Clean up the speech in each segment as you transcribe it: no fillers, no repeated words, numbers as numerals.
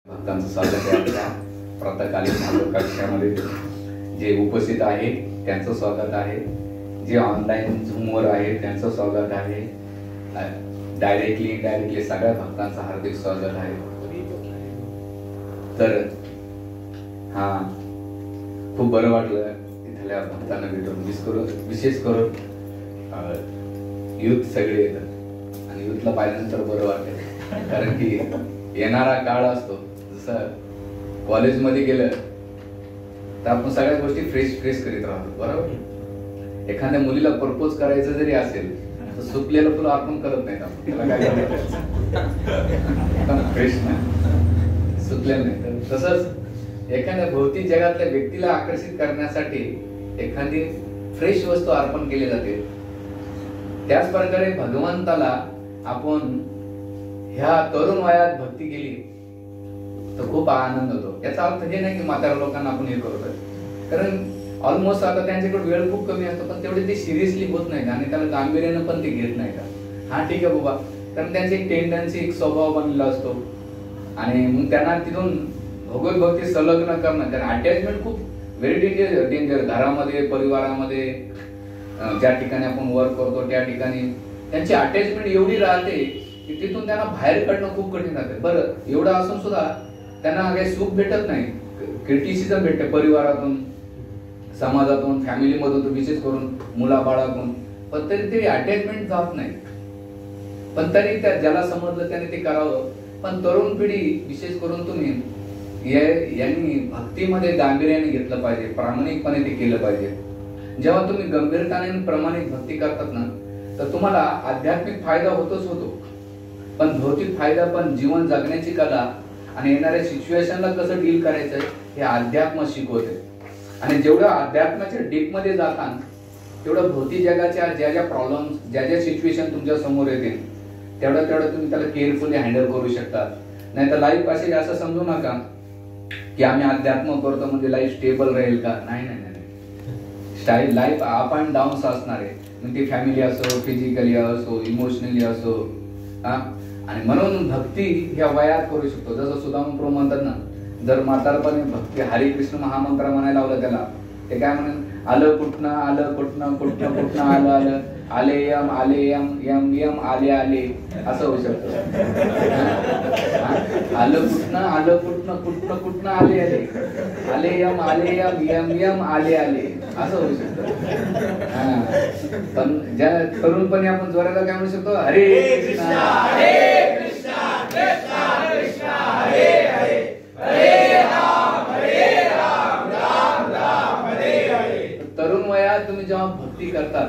भक्तांचं स्वागत आहे आपल्या प्रातःकालीन कक्षामध्ये. जे उपस्थित आहे त्यांचं स्वागत आहे, जे ऑनलाईन झूमवर आहे त्यांचं स्वागत आहे, डायरेक्टली इनडायरेक्टली सगळ्या भक्तांचं हार्दिक स्वागत आहे. तर खूप बरं वाटलं इथल्या भक्तांना भेटून. विशेष करून युथ सगळे येतात आणि युथला पाहिल्यानंतर बरं वाटतं, कारण की येणारा काळ असतो. जसं कॉलेजमध्ये गेलं तर आपण सगळ्या गोष्टी फ्रेश करीत राहतो, बरोबर. एखाद्या मुलीला प्रपोज करायचं जरी असेल तर सुकलेलं फुलं अर्पण करत नाहीत आपण, त्याला काय करायचं फ्रेश नाही, सुकलेलं नाही. तर तसंच एखाद्या भौतिक जगातल्या व्यक्तीला आकर्षित करण्यासाठी एखादी फ्रेश वस्तू अर्पण केली जाते. त्याच प्रकारे भगवंताला आपण ह्या तरुण वयात भक्ती केली तर खूप आनंद होतो. याचा अर्थ हे नाही की म्हाताऱ्या लोकांना आपण हे करतोय, कारण ऑलमोस्ट आता त्यांच्याकडे वेळ खूप कमी असतो, पण तेवढे ते सिरियसली होत नाही आणि त्याला गांभीर्यानं पण ते घेत नाही का. ठीक आहे बाबा, कारण त्यांची एक टेंडन्सी, एक स्वभाव बनलेला असतो आणि मग त्यांना तिथून भगवत भक्ती संलग्न करणं, कारण अटॅचमेंट खूप व्हेरी डेंजर. घरामध्ये, परिवारामध्ये, ज्या ठिकाणी आपण वर्क करतो त्या ठिकाणी त्यांची अटॅचमेंट एवढी राहते की तिथून त्यांना बाहेर काढणं खूप कठीण राहते. बरं, एवढं असून सुद्धा त्यांना काही सुख भेटत नाही, क्रिटिसिझम भेटते परिवारातून, समाजातून, फॅमिलीमधून, विशेष करून मुलाबाळातून, पण तरी ते अटॅचमेंट जात नाही. पण तरी त्या ज्याला समजलं त्याने ते करावं. पण तरुण पिढी विशेष करून तुम्ही यांनी भक्तीमध्ये गांभीर्याने घेतलं पाहिजे, प्रामाणिकपणे ते केलं पाहिजे. जेव्हा तुम्ही गंभीरताने प्रामाणिक भक्ती करतात ना, तर तुम्हाला आध्यात्मिक फायदा होतोच होतो, पण भौतिक फायदा पण, जीवन जगण्याची कला आणि येणाऱ्या सिच्युएशनला कसं डील करायचं हे अध्यात्म शिकवते. आणि जेवढं अध्यात्माच्या डीप मध्ये जाताना तेवढं भौतिक जगाच्या ज्या ज्या प्रॉब्लेम्स, ज्या ज्या सिच्युएशन तुमच्या समोर येतील तेवढं तुम्ही त्याला केअरफुली हँडल करू शकता. नाही तर लाईफ असे असं समजू नका की आम्ही अध्यात्म करतो म्हणजे लाईफ स्टेबल राहील का. नाही, लाईफ अप अँड डाऊन्स असणार आहे. मग ती फॅमिली असो, फिजिकली असो, इमोशनली असो. आणि म्हणून भक्ती ह्या वयात करू शकतो. जसं सुदामा प्रभू म्हणतात ना, जर म्हातारपणे भक्ती हरे कृष्ण महामंत्र म्हणायला लावलं त्याला, ते काय म्हणून आलं कुठनं आलं आले यम यम आले असं होऊ शकतं. आलं कुठनं आले यम आले असं होऊ शकतं. पण ज्या तरुणपणे आपण जोराला काय म्हणू शकतो, हरे कृष्णा कृष्णा कृष्णा हरे हरे, हरे राम राम हरे हरे. तरुण वयात तुम्ही जेव्हा भक्ती करतात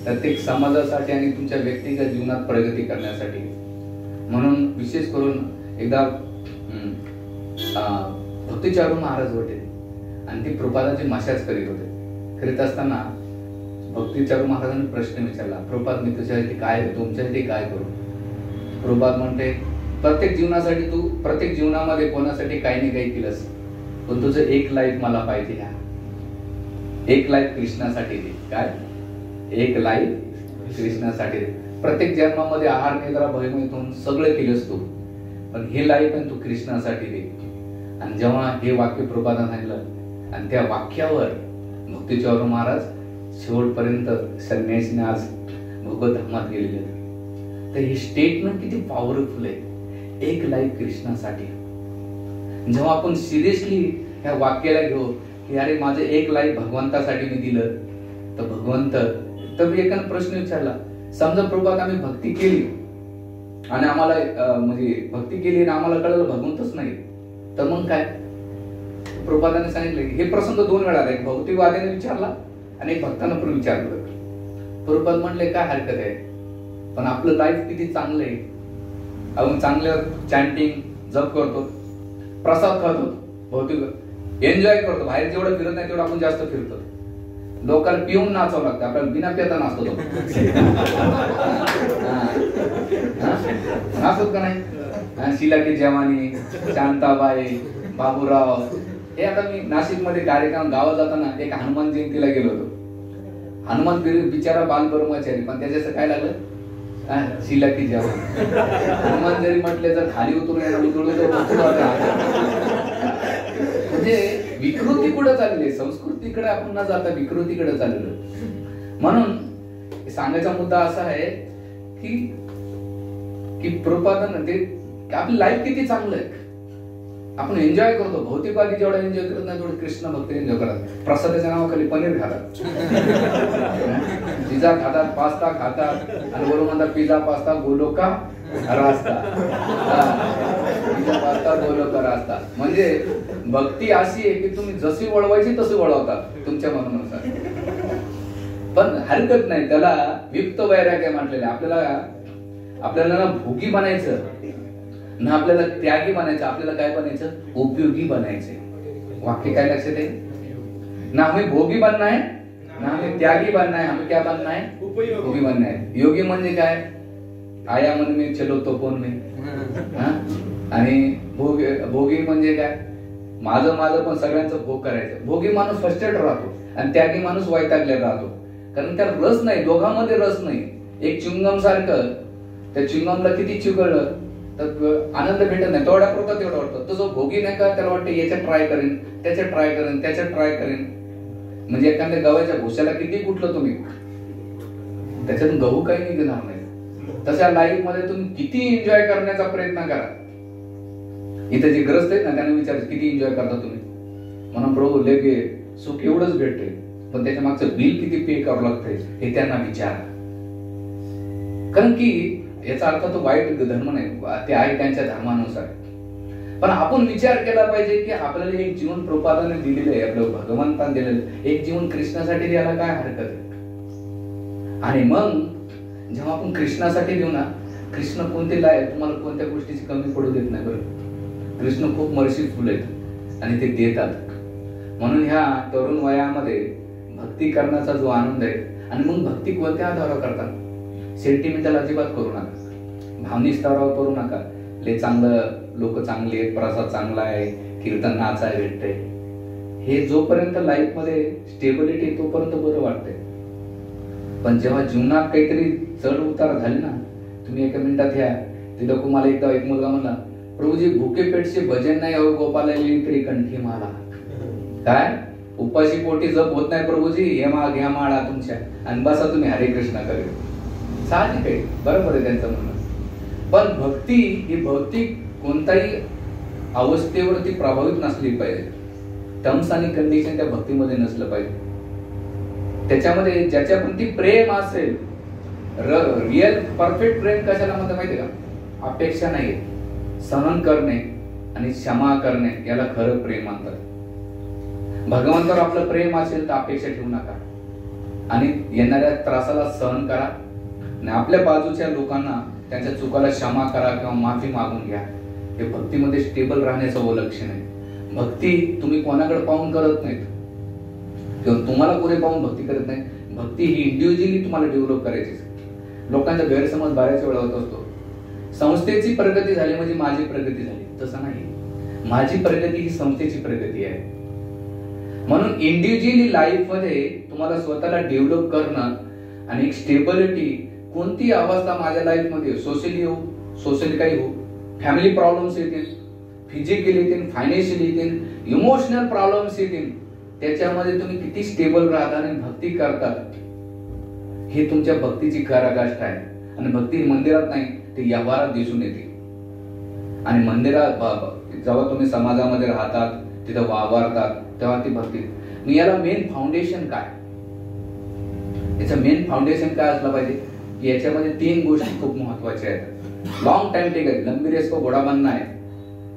प्रत्येक समाजासाठी आणि तुमच्या व्यक्तिगत जीवनात प्रगती करण्यासाठी. म्हणून विशेष करून एकदा भक्तिचारू महाराज होते आणि ते प्रभुपादाची मशाज करीत होते. करीत असताना भक्तिचारू महाराजांनी प्रश्न विचारला, प्रभुपाद मी तुमच्यासाठी काय करू. प्रभुपाद म्हणते, प्रत्येक जीवनामध्ये कोणासाठी काही नाही काही केलंस, पण तुझं एक लाईफ मला पाहिजे. एक लाईफ कृष्णासाठी दे. काय? एक लाईफ कृष्णासाठी दे. प्रत्येक जन्मामध्ये आहार निद्रा भयमिथून सगळं केलंस तू, पण हे लाईफ पण तू कृष्णासाठी दे. आणि जेव्हा हे वाक्य प्रभुपादाने सांगितलं आणि त्या वाक्यावर भक्तिचारू महाराज शेवटपर्यंत संन्यासीने आज भगवत धामात गेलेले. तर हे स्टेटमेंट किती पॉवरफुल आहे, एक लाईफ कृष्णासाठी. जेव्हा आपण सिरियसली ह्या वाक्याला घेऊ की अरे माझं एक लाईफ भगवंतासाठी मी दिलं, तर भगवंत, तर मी एकाने प्रश्न विचारला, समजा प्रभुपाद आम्ही भक्ती केली आणि आम्हाला म्हणजे भक्ती केली आणि आम्हाला कळलं भगवंतच नाही, तर मग काय. प्रभुपादाने सांगितलं, हे प्रसंग 2 वेळा आला, एक भौतिकवाद्याने विचारला आणि एक भक्तानं पण विचारलं. प्रभुपाद म्हणले काय हरकत आहे, पण आपलं लाईफ किती चांगलं आहे. आपण चांगलं चॅन्टिंग जप करतो, प्रसाद खातो, भौतिक एन्जॉय करतो. बाहेर जेवढं फिरत नाही तेवढं आपण जास्त फिरतो. लोकांना पिऊन नाचावं लागतं, आपल्याला बिना पिता नाचतो. नाचत का नाही. शिला की जवानी, शांताबाई, बाबूराव. हे आता मी नाशिक मध्ये कार्यक्रम गावात जाताना एक हनुमान जयंतीला गेलो होतो. हनुमान बिचारा बाल ब्रह्मचारी, पण त्याच्याचं काय लागलं, शिला की जवानी. हनुमान जरी म्हटले तर खाली उतरून चालले, संस्कृतीकडे आपण न जाता विकृतीकडे चाललो. म्हणून सांगायचा मुद्दा असा आहे की प्रपादन ते आपली लाईफ किती चांगलं आहे, आपण एन्जॉय करतो. भौतिकवादी जेवढा एन्जॉय करत नाही तेवढं कृष्ण भक्त एन्जॉय करतात. प्रसादाच्या नावाखाली पनीर खातात, पिझ्झा खातात, पास्ता खातात, आणि वरून म्हणतात पिझ्झा पास्ता गोलोका रास्ता, पिझ्झा पास्ता गोलोका रास्ता. म्हणजे भक्ती अशी आहे की तुम्ही जशी वळवायची तशी वळवता तुमच्या मनानुसार. पण हरकत नाही, त्याला विप्त वैराग्य म्हटलेलं आहे. आपल्याला ना भोगी बनायचं ना आपल्याला त्यागी बनायचं, आपल्याला काय बनायचं, उपयोगी बनायचे. वाक्य काय लक्षात आहे ना, हमें भोगी बनना है ना हमें त्यागी बनना है, हमें क्या बनना है, उपयोगी बनना है. योगी म्हणजे काय, आया मन में चलो तो कोण में. आणि भोगी म्हणजे काय, माझं पण सगळ्यांचं भोग करायचं. भोगी माणूस फ्रस्ट्रेट राहतो आणि त्यागी माणूस वैतागलेला राहतो, कारण त्याला रस नाही, दोघांमध्ये रस नाही. एक च्युइंगम सारखं, त्या च्युइंगमला किती चिवगळलं तर आनंद भेटत नाही, तेवढा पुरता तेवढा वाटतो. तो जो भोगी नाही का, त्याला वाटतं याच्यात ट्राय करेन, त्याच्यात ट्राय करेन, त्याच्यात ट्राय करेन. म्हणजे एखाद्या गव्हाच्या भुशाला किती कुठलं तुम्ही, त्याच्यातून गहू काही निघणार नाही. तशा लाईफ मध्ये तुम्ही किती एन्जॉय करण्याचा प्रयत्न करा. इथे जे ग्रस्त आहेत ना त्यांना विचारायचं किती एन्जॉय करता तुम्ही. म्हणून प्रभू लेके सुख एवढंच भेटते, पण त्याच्या मागचं बिल किती पे करावं लागतंय हे त्यांना विचारा. कारण की याचा अर्थ तो वाईट धर्म नाही, ते आहे त्यांच्या धर्मानुसार. पण आपण विचार केला पाहिजे की आपल्याला एक जीवन प्रपादाने दिलेलं आहे, आपलं भगवंताने दिलेलं, एक जीवन कृष्णासाठी द्यायला काय हरकत आहे. आणि मग जेव्हा आपण कृष्णासाठी देऊ ना, कृष्ण कोणते आहे तुम्हाला कोणत्या गोष्टीची कमी पडू देत नाही. बरं, कृष्ण खूप मर्सीफुल आहेत आणि ते देतात. म्हणून ह्या तरुण वयामध्ये भक्ती करण्याचा जो आनंद आहे, आणि मग भक्ती कोणत्या आधारावर करतात, सेंटिमेंटल अजिबात करू नका, भावनिक स्तरावर करू नका. ले चांगलं, लोक चांगले आहेत, प्रसाद चांगला आहे, कीर्तन नाचाय भेटतंय, हे जोपर्यंत लाईफ मध्ये स्टेबिलिटी तोपर्यंत बरं वाटतंय. पण जेव्हा जीवनात काहीतरी चढ उतार झाले ना, तुम्ही एका मिनिटात ह्या ते लोक. मला एकदा एक मुलगा म्हणला, प्रभूजी भुके पेटचे भजन नाही हो गोपाला तरी कंठी माला. काय उपाशी पोटी जप होत नाही प्रभूजी, हे घ्या माळा तुमच्या आणि बसा तुम्ही हरे कृष्ण करेल. साहजिक आहे, बरोबर आहे त्यांचं म्हणणं. पण भक्ती ही भौतिक कोणत्याही अवस्थेवरती प्रभावित नसली पाहिजे. टर्म्स आणि कंडिशन त्या भक्तीमध्ये नसलं पाहिजे. त्याच्यामध्ये ज्याच्याप्रती प्रेम असेल, रिअल परफेक्ट प्रेम कशाला म्हणतात माहिती का, अपेक्षा नाही, सहन करणे आणि क्षमा करणे याला खरं प्रेम म्हणतात. भगवंतावर आपलं प्रेम असेल तर अपेक्षा ठेवू नका आणि येणाऱ्या त्रासाला सहन करा आणि आपल्या बाजूच्या लोकांना त्यांच्या चुकाला क्षमा करा किंवा माफी मागून घ्या. हे भक्तीमध्ये स्टेबल राहण्याचं लक्षण आहे. भक्ती तुम्ही कोणाकडे पाहून करत नाहीत किंवा तुम्हाला कोणी पाहून भक्ती करत नाही. भक्ती ही इंडिव्हिज्युअली तुम्हाला डेव्हलप करायची. लोकांचा गैरसमज बऱ्याच वेळा होत असतो, संस्थेची प्रगती झाली म्हणजे माझी प्रगती झाली. तसं नाही, माझी प्रगती ही संस्थेची प्रगती आहे. म्हणून इंडिव्हिज्युअली लाईफ मध्ये तुम्हाला स्वतःला डेव्हलप करणं आणि एक स्टेबिलिटी, कोणती अवस्था माझ्या लाईफ मध्ये, सोशली हो, सोशली काही हो, फॅमिली प्रॉब्लेम्स येतील, फिजिकली येतील, फायनान्शियली येतील, इमोशनल प्रॉब्लेम्स येतील, त्याच्यामध्ये तुम्ही किती स्टेबल राहता आणि भक्ती करतात हे तुमच्या भक्तीची पराकाष्ठा आहे. आणि भक्ती मंदिरात नाही, ते व्यवहारात दिसून येते. आणि मंदिरात जेव्हा तुम्ही समाजामध्ये राहतात, तिथं वावरतात, तेव्हा ती भक्ती. मग याला मेन फाउंडेशन काय, याचं मेन फाउंडेशन काय असलं पाहिजे की याच्यामध्ये 3 गोष्टी खूप महत्वाच्या आहेत. लॉंग टाइम टेक आहे, लंबी रेस को घोडा बनना आहे,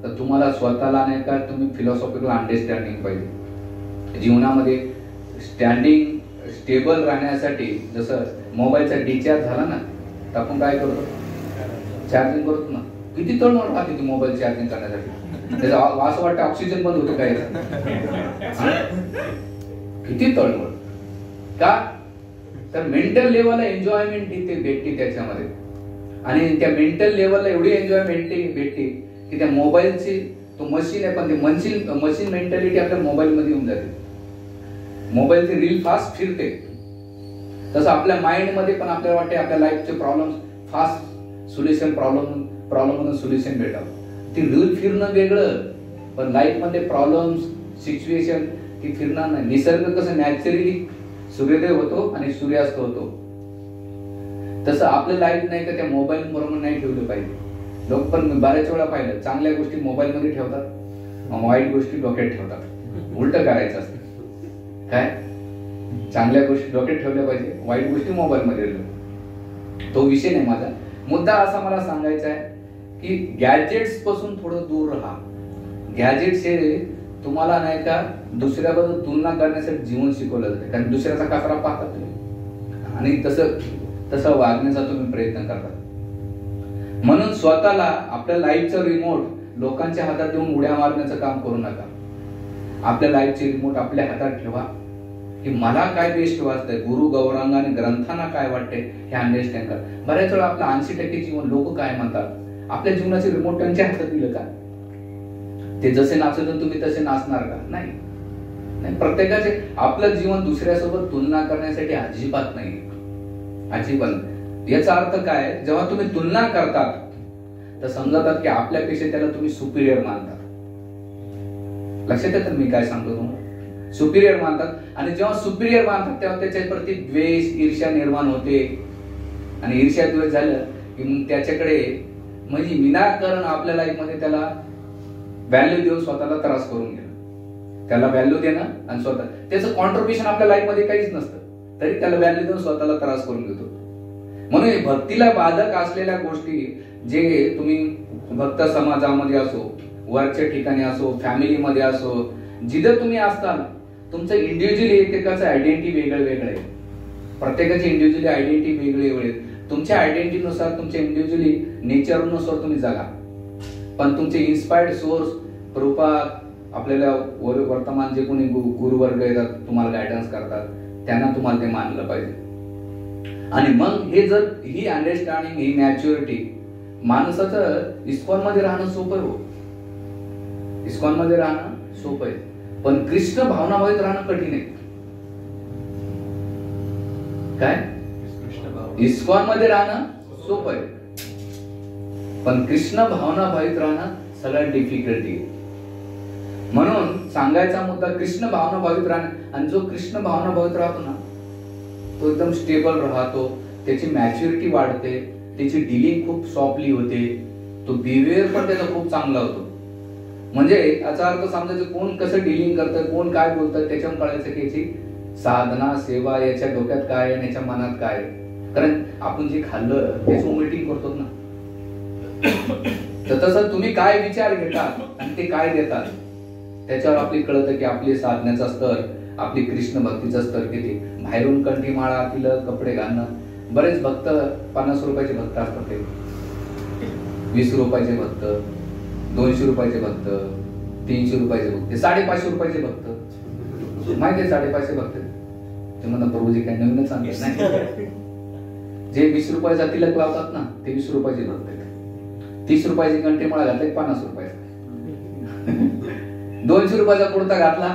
तर तुम्हाला स्वतःला नाही का तुम्ही फिलॉसॉफिकल अंडरस्टँडिंग पाहिजे. जीवनामध्ये स्टँडिंग स्टेबल राहण्यासाठी जसं मोबाईलचा डिस्चार्ज झाला ना, तर आपण काय करतो, चार्जिंग करतो ना. किती तळमळ राहते ती मोबाईल चार्जिंग करण्यासाठी. त्याचा असं वाटतं ऑक्सिजन बंद होतो काय, किती तळमळ का, तर मेंटल लेवलला एन्जॉयमेंट इथे भेटते त्याच्यामध्ये. आणि त्या मेंटल लेवलला एवढी एन्जॉयमेंट भेटते की त्या मोबाईलची, तो मशीन आहे पण ते मशीन मेंटॅलिटी आपल्या मोबाईल मध्ये येऊन जाते. मोबाईलची रील फास्ट फिरते, तसं आपल्या माइंड मध्ये पण आपल्याला वाटते आपल्या लाईफचे problem fast solution, problem solution भेटावं. ती रील फिरणं वेगळं, पण लाईफ मध्ये प्रॉब्लेम्स, सिच्युएशन की फिरणार नाही. निसर्ग कसं नॅचरली सूर्योदय होतो आणि सूर्यास्त होतो, तसं आपलं लाईफ नाही का त्या मोबाईल बरोबर नाही ठेवलं पाहिजे. लोक पण मी बऱ्याच वेळा पाहिलं, चांगल्या गोष्टी मोबाईल मध्ये ठेवतात, वाईट गोष्टी डोक्यात ठेवतात. उलट करायचं असतं. काय चांगल्या गोष्टी डोक्यात ठेवल्या पाहिजे, वाईट गोष्टी मोबाईल मध्ये. तो विषय नाही माझा. मुद्दा असा मला सांगायचा आहे की गॅजेट्स पासून थोडं दूर राहा. गॅजेट्स हे तुम्हाला नाही का दुसऱ्याबरोबर तुलना करण्यासाठी जीवन शिकवलं जाते, कारण दुसऱ्याचा कचरा पाहता तुम्ही आणि तसं वागण्याचा तुम्ही प्रयत्न करता. म्हणून स्वतःला आपल्या लाईफचं रिमोट लोकांच्या हातात देऊन उड्या मारण्याचं काम करू नका. आपल्या लाईफचे रिमोट आपल्या हातात ठेवा की मला काय बेस्ट वाटतंय, गुरु गौरांग आणि ग्रंथांना काय वाटतंय हे अंडरस्टँड करा. बऱ्याच वेळा आपलं 80% जीवन लोक काय म्हणतात, आपल्या जीवनाचे रिमोट त्यांच्या हातात दिलं का? ते जसे नाचत तुम्ही तसे नाचणार का? नाही. प्रत्येकाचे आपलं जीवन दुसऱ्यासोबत तुलना करण्यासाठी अजिबात नाही, अजिबात. याचा अर्थ काय, जेव्हा तुम्ही तुलना करतात तर समजतात की आपल्यापेक्षा त्याला तुम्ही सुपिरियर मानतात. लक्षात येतं मी काय सांगतो तुम्हाला? सुपिरियर मानतात. आणि जेव्हा सुपिरियर मानतात तेव्हा त्याच्या प्रती द्वेष, ईर्ष्या निर्माण होते. आणि ईर्ष्या द्वेष झालं की मग त्याच्याकडे म्हणजे विनाकारण आपल्या लाईफ मध्ये त्याला व्हॅल्यू देऊन स्वतःला त्रास करून घेणं. त्याला व्हॅल्यू देणं आणि स्वतः त्याचं कॉन्ट्रीब्युशन आपल्या लाईफ मध्ये काहीच नसतं, तरी त्याला व्हॅल्यू देऊन स्वतःला त्रास करून घेतो. म्हणून भक्तीला बाधक असलेल्या गोष्टी जे तुम्ही भक्त समाजामध्ये असो, वर्कच्या ठिकाणी असो, फॅमिलीमध्ये असो, जिथं तुम्ही असताना तुमचं इंडिव्हिज्युअली एकेकाचं आयडेंटिटी वेगळं आहे. प्रत्येकाची इंडिव्हिज्युअली आयडेंटिटी वेगळी. तुमच्या आयडेंटिटीनुसार, तुमच्या इंडिव्हिज्युअली नेचरनुसार तुम्ही जगा. पण तुमचे इन्स्पायर्ड सोर्स, कृपा आपल्याला वर्तमान जे कोणी गुरुवर्ग येतात तुम्हाला गायडन्स करतात, त्यांना तुम्हाला ते मानलं पाहिजे. आणि मग हे जर ही अंडरस्टँडिंग, ही मॅच्युरिटी, माणसाचं इस्कॉन मध्ये राहणं सोपं आहे. इस्कॉन मध्ये राहणं सोपं आहे, पण कृष्ण भावनाभावित राहणं कठीण आहे. काय? इस्कॉन मध्ये राहणं सोपं आहे, पण कृष्ण भावनाभावित राहणं सगळ्यात डिफिकल्टी आहे. म्हणून सांगायचा मुद्दा कृष्ण भावनाभावित राहणं. आणि जो कृष्ण भावनाभावित राहतो ना, तो एकदम स्टेबल राहतो, त्याची मॅच्युरिटी वाढते, त्याची डीलिंग खूप सॉफ्टली होते, तो बिहेवियर पण त्याचा खूप चांगला होतो. म्हणजे याचा अर्थ समजायचं कोण कसं डीलिंग करतं, कोण काय बोलतं, त्याच्यावर कळायचं की याची साधना, सेवा याच्या डोक्यात काय आणि याच्या मनात काय. कारण आपण जे खाल्लं तेच वॉमिटिंग करतो ना. तर तसं तुम्ही काय विचार घेतात आणि ते काय देतात त्याच्यावर आपली कळतं की आपली साधण्याचा स्तर, आपली कृष्ण भक्तीचा स्तर किती. बाहेरून कंठीमाळा, तिलक, कपडे घालणं. बरेच भक्त 50 रुपयाचे भक्त असतात, ते 20 रुपयाचे भक्त, 200 रुपयाचे भक्त, 300 रुपयाचे भक्त, 550 रुपयाचे भक्त. माहिती आहे 550 भक्त ते म्हणतात प्रभूजी काय नवीनच सांगत नाही. जे 20 रुपयाचा तिलक लावतात ना ते 20 रुपयाचे भक्त. 30 रुपयाची कंठीमाळा घातली 50 रुपयाचा. 200 रुपयाचा कुर्ता घातला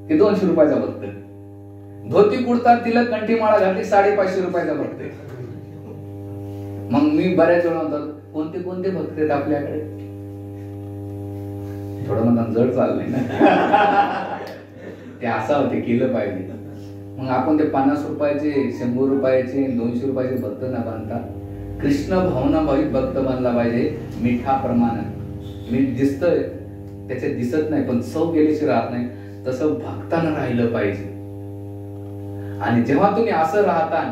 की 200 रुपयाचा भक्त. धोती कुर्ता, तिलक, कंठीमाळा घातली 550 रुपयाचा भक्त. मग मी बऱ्याच वेळा म्हणतात कोणते कोणते भक्त आहेत आपल्याकडे. थोडं म्हणतात जड चाललंय ना. ते असं होते केलं पाहिजे. मग आपण ते 50 रुपयाचे, 100 रुपयाचे, 200 रुपयाचे भक्त न बांधता कृष्ण भावनाभावित भक्त बनला पाहिजे. मिठाप्रमाणे मीठ दिसतंय, त्याच्यात दिसत नाही पण चव गेल्याशी राहत नाही, तसं भक्तानं राहिलं पाहिजे. आणि जेव्हा तुम्ही असं राहता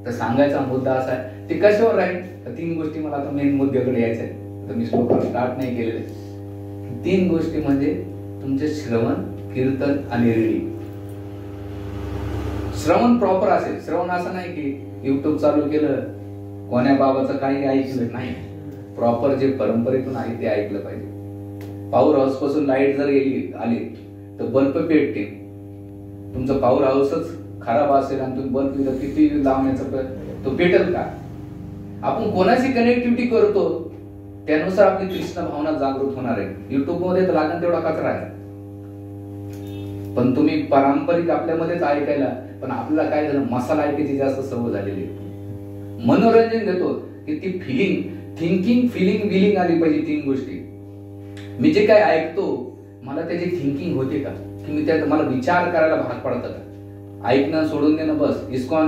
तर सांगायचा मुद्दा असा आहे, ते कशावर राहील. 3 गोष्टी मला आता मेन मुद्द्याकडे यायचंय. तर मी श्लोक स्टार्ट नाही केलेले. 3 गोष्टी म्हणजे तुमचे श्रवण, कीर्तन आणि रीडिंग. श्रवण प्रॉपर असेल. श्रवण असं नाही की युट्यूब चालू केलं, कोण्या बाबाचं काही ऐकलं नाही. प्रॉपर जे परंपरेतून आहे ते ऐकलं पाहिजे. पॉवर हाऊस पासून लाईट जर आली तर बल्ब पेटते. तुमचं पॉवर हाऊसच खराब असेल आणि तुम्ही बल्ब दिलं किती लावण्याचा तो पेटेल का? आपण कोणाची कनेक्टिव्हिटी करतो त्यानुसार आपली कृष्ण भावना जागृत होणार आहे. युट्यूब मध्ये तर लागण तेवढा कचरा आहे, पण तुम्ही पारंपरिक आपल्यामध्येच ऐकायला, पण आपल्याला काय झालं, मसाला ऐकायची जास्त सवय झालेली. मनोरंजन घेतो की ती फिलिंग, थिंकिंग, फिलिंग, विलिंग आली पाहिजे. 3 गोष्टी. मी जे काय ऐकतो, मला त्याची थिंकिंग होते का, की मी त्यात मला विचार करायला भाग पडतं का? ऐकणं सोडून देणं बस. इस्कॉन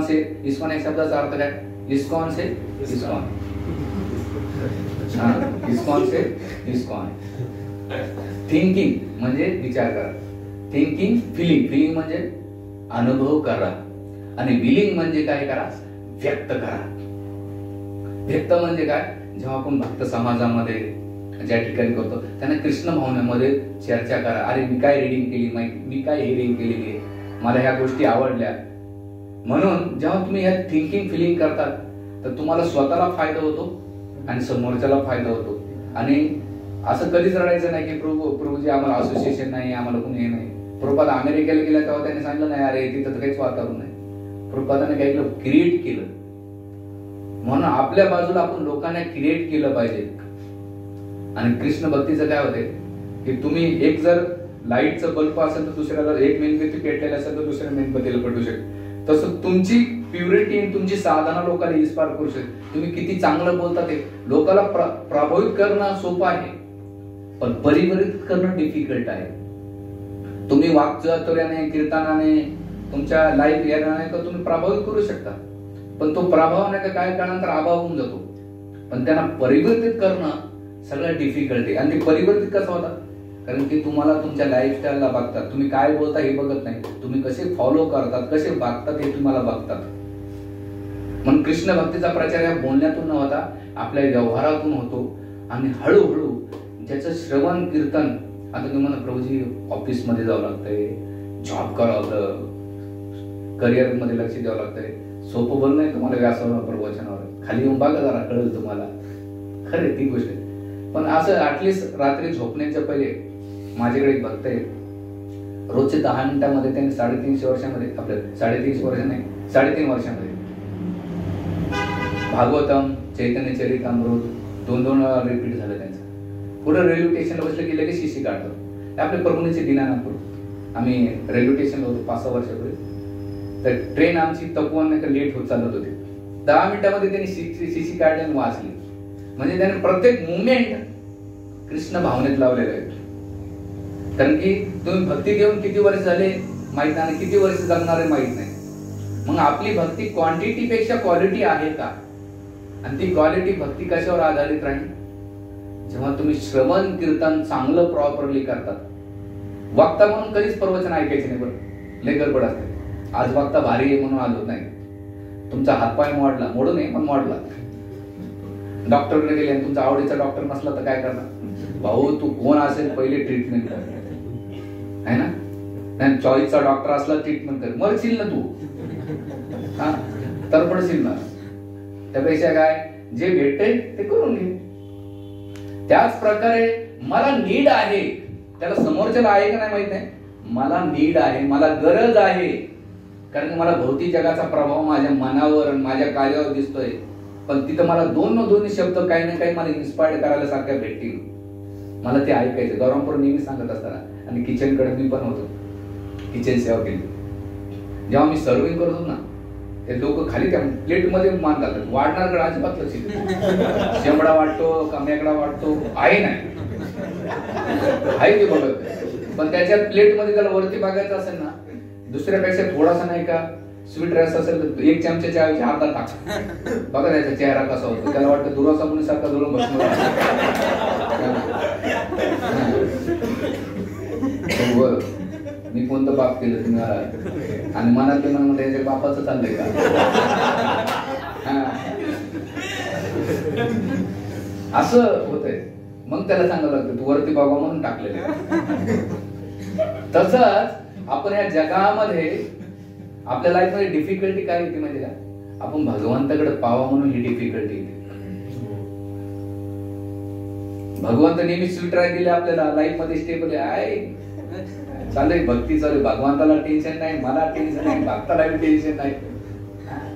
या शब्दाचा अर्थ काय? इस्कॉन. थिंकिंग म्हणजे विचार करा, थिंकिंग, फिलिंग म्हणजे अनुभव करा, आणि विलिंग म्हणजे काय करा? व्यक्त करा. व्यक्त म्हणजे काय? जेव्हा आपण भक्त समाजामध्ये ज्या ठिकाणी करतो त्यांना कृष्ण भावनेमध्ये चर्चा करा. अरे मी काय रीडिंग केली, मी काय हिअरिंग केलेली आहे, मला ह्या गोष्टी आवडल्या. म्हणून जेव्हा तुम्ही ह्या थिंकिंग फिलिंग करतात तर तुम्हाला स्वतःला फायदा होतो आणि समोरच्याला फायदा होतो. आणि असं कधीच रडायचं नाही की प्रभूजी आम्हाला असोसिएशन नाही, आम्हाला कोणी हे नाही. प्रभुपाद अमेरिकेला गेला तेव्हा त्यांनी सांगितलं नाही अरे तिथं तर काहीच वातावरण नाही. प्रभुपादाने काय केलं? क्रिएट केलं. म्हणून आपल्या बाजूला आपण लोकांना क्रिएट केलं पाहिजे. आणि कृष्ण भक्तीचं काय होते की तुम्ही एक जर लाईटचं बल्ब असेल तर दुसऱ्याला, एक मेणबत्ती पेटलेला असेल तर दुसऱ्या मेणबत्तीला पेटू शकते. तसं तुमची प्युरिटी आणि तुमची साधना लोकांना इन्स्पायर करू शकते. तुम्ही किती चांगलं बोलता ते लोकांना प्रभावित करणं सोपं आहे, पण परिवर्तित करणं डिफिकल्ट आहे. तुम्ही वाक्चातुर्याने, कीर्तनाने, तुमच्या लाईफ याने तर तुम्ही प्रभावित करू शकता, पण तो प्रभाव नाही का काय काळानंतर अभाव होऊन जातो. पण त्यांना परिवर्तित करणं सगळं डिफिकल्ट आहे. आणि ते परिवर्तित कसं होतं? कारण की तुम्हाला तुमच्या लाईफस्टाईलला बघतात, तुम्ही काय बोलता हे बघत नाही, तुम्ही कसे फॉलो करतात, कसे वागतात हे तुम्हाला बघतात. म्हणून कृष्ण भक्तीचा प्रचार या बोलण्यातून न होता आपल्या व्यवहारातून होतो. आणि हळूहळू ज्याचं श्रवण कीर्तन, आता तुम्ही म्हणा प्रभूजी ऑफिसमध्ये जावं लागतंय, जॉब करावं लागतं, करिअर मध्ये लक्ष द्यावं लागतंय, सोपं बोल नाही तुम्हाला व्यासावर प्रवचनावर, खाली येऊन बघा जरा कळेल तुम्हाला. खरे ती गोष्ट आहे. पण असं ऍटलिस्ट रात्री झोपण्याच्या पहिले माझ्याकडे एक भक्त आहे, रोजचे 10 मिनिटांमध्ये त्यांनी 350 वर्षामध्ये, आपल्या 350 वर्ष नाही 3.5 वर्षामध्ये भागवतम, चैतन्य चरितामृत 2-2 वेळा रिपीट झालं त्यांचं. पुढे रेल्वे स्टेशनला बसलं की लगेच शिशी काढतो. आपल्या परभणीचे दिनानापूर, आम्ही रेल्वे स्टेशनला होतो 5-6 वर्षापूर्वी. तर ट्रेन आमची तपोवन लेट होत चालत होती. 10 मिनिटांमध्ये त्यांनी शिशी काढली आणि वाचली. म्हणजे त्याने प्रत्येक मुवमेंट कृष्ण भावनेत लावलेलं आहे. कारण की तुम्ही भक्ती घेऊन किती वर्ष झाले माहित नाही, किती वर्ष जगणार आहे माहित नाही. मग आपली भक्ती क्वांटिटी पेक्षा क्वालिटी आहे का? आणि ती क्वालिटी भक्ती कशावर आधारित राहील? जेव्हा तुम्ही श्रवण कीर्तन चांगलं प्रॉपरली करतात. वक्ता म्हणून कधीच प्रवचन ऐकायचे नाही, बरं लय गडबड असते. आज वक्ता भारी आहे म्हणून आलो नाही, तुमचा हातपाय मोडला, मोडू नये पण मोडला, डॉक्टरकडे गेले आणि तुमचा आवडीचा डॉक्टर नसला तर काय करणार? भाऊ तू कोण असेल पहिले ट्रीटमेंट कर, है ना? नाही चॉईसचा डॉक्टर असला ट्रीटमेंट कर, मरशील ना तू, हा तरपडशील ना. त्यापेक्षा काय जे भेटते ते करून घे. त्याच प्रकारे मला नीड आहे, त्याला समोरच्याला आहे का नाही माहित नाही, मला नीड आहे, मला गरज आहे. कारण की मला भौतिक जगाचा प्रभाव माझ्या मनावर आणि माझ्या कार्यावर दिसतोय. पण तिथं मला दोन्ही शब्द काही ना काही मला इन्स्पायर करायला सारख्या भेटतील, मला ते ऐकायचं. गौरवपूर नेहमी सांगत असताना, आणि किचनकडे मी पण होतो, किचन सेवा केली. जेव्हा मी सर्विंग करतो ना, ते लोक खाली त्या प्लेट मध्ये मान घालतात, वाढणार कडे अजिबात लक्ष देत. शेंबडा वाटतो का मेकडा वाटतो आहे नाही, आहे ते बघत. पण त्याच्या प्लेट मध्ये त्याला वरती बघायचं असेल ना, दुसऱ्यापेक्षा थोडासा नाही का स्वीट राईस असेल तर 1 चमच्याच्या ऐवजी अर्धा टाक. बघा त्याचा चेहरा कसा होतो, त्याला वाटतं दुरासा मुनीसारखा जुळून बसणार. मी कोणतं पाप केलं तुम्ही, आणि मनात म्हणून त्याच्या बापाचं चाललंय का? असं होतंय. मग त्याला सांगावं लागतं तू वरती बाबा म्हणून टाकलेलं. तसंच आपण या जगामध्ये आपल्या लाईफ मध्ये डिफिकल्टी काय येते माहिती का? आपण भगवंताकडे पावा म्हणून ही डिफिकल्टी येते. भगवंत नेहमी स्वीट राय दिले आपल्याला, लाईफ मध्ये स्टेबल आहे, चालू भक्ती चालू, भगवंताला टेन्शन नाही, मला टेन्शन नाही, भक्ताला टेन्शन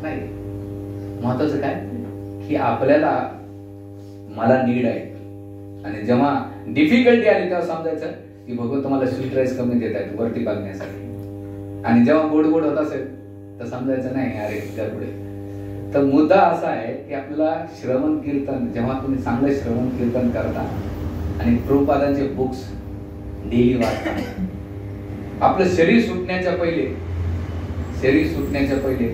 नाही. महत्वाचं काय की आपल्याला मला नीड आहे. आणि जेव्हा डिफिकल्टी आली तेव्हा समजायचं की भगवंत मला स्वीट राईस कमी देत आहेत वरती बघण्यासाठी. आणि जेव्हा गोड गोड होत असेल तर समजायचं नाही अरे गडबड. तर मुद्दा असा आहे की आपल्याला श्रवण कीर्तन, जेव्हा तुम्ही चांगलं श्रवण कीर्तन करता आणि प्रभुपादांचे बुक्स डेली वाचताना. आपलं शरीर सुटण्याच्या पहिले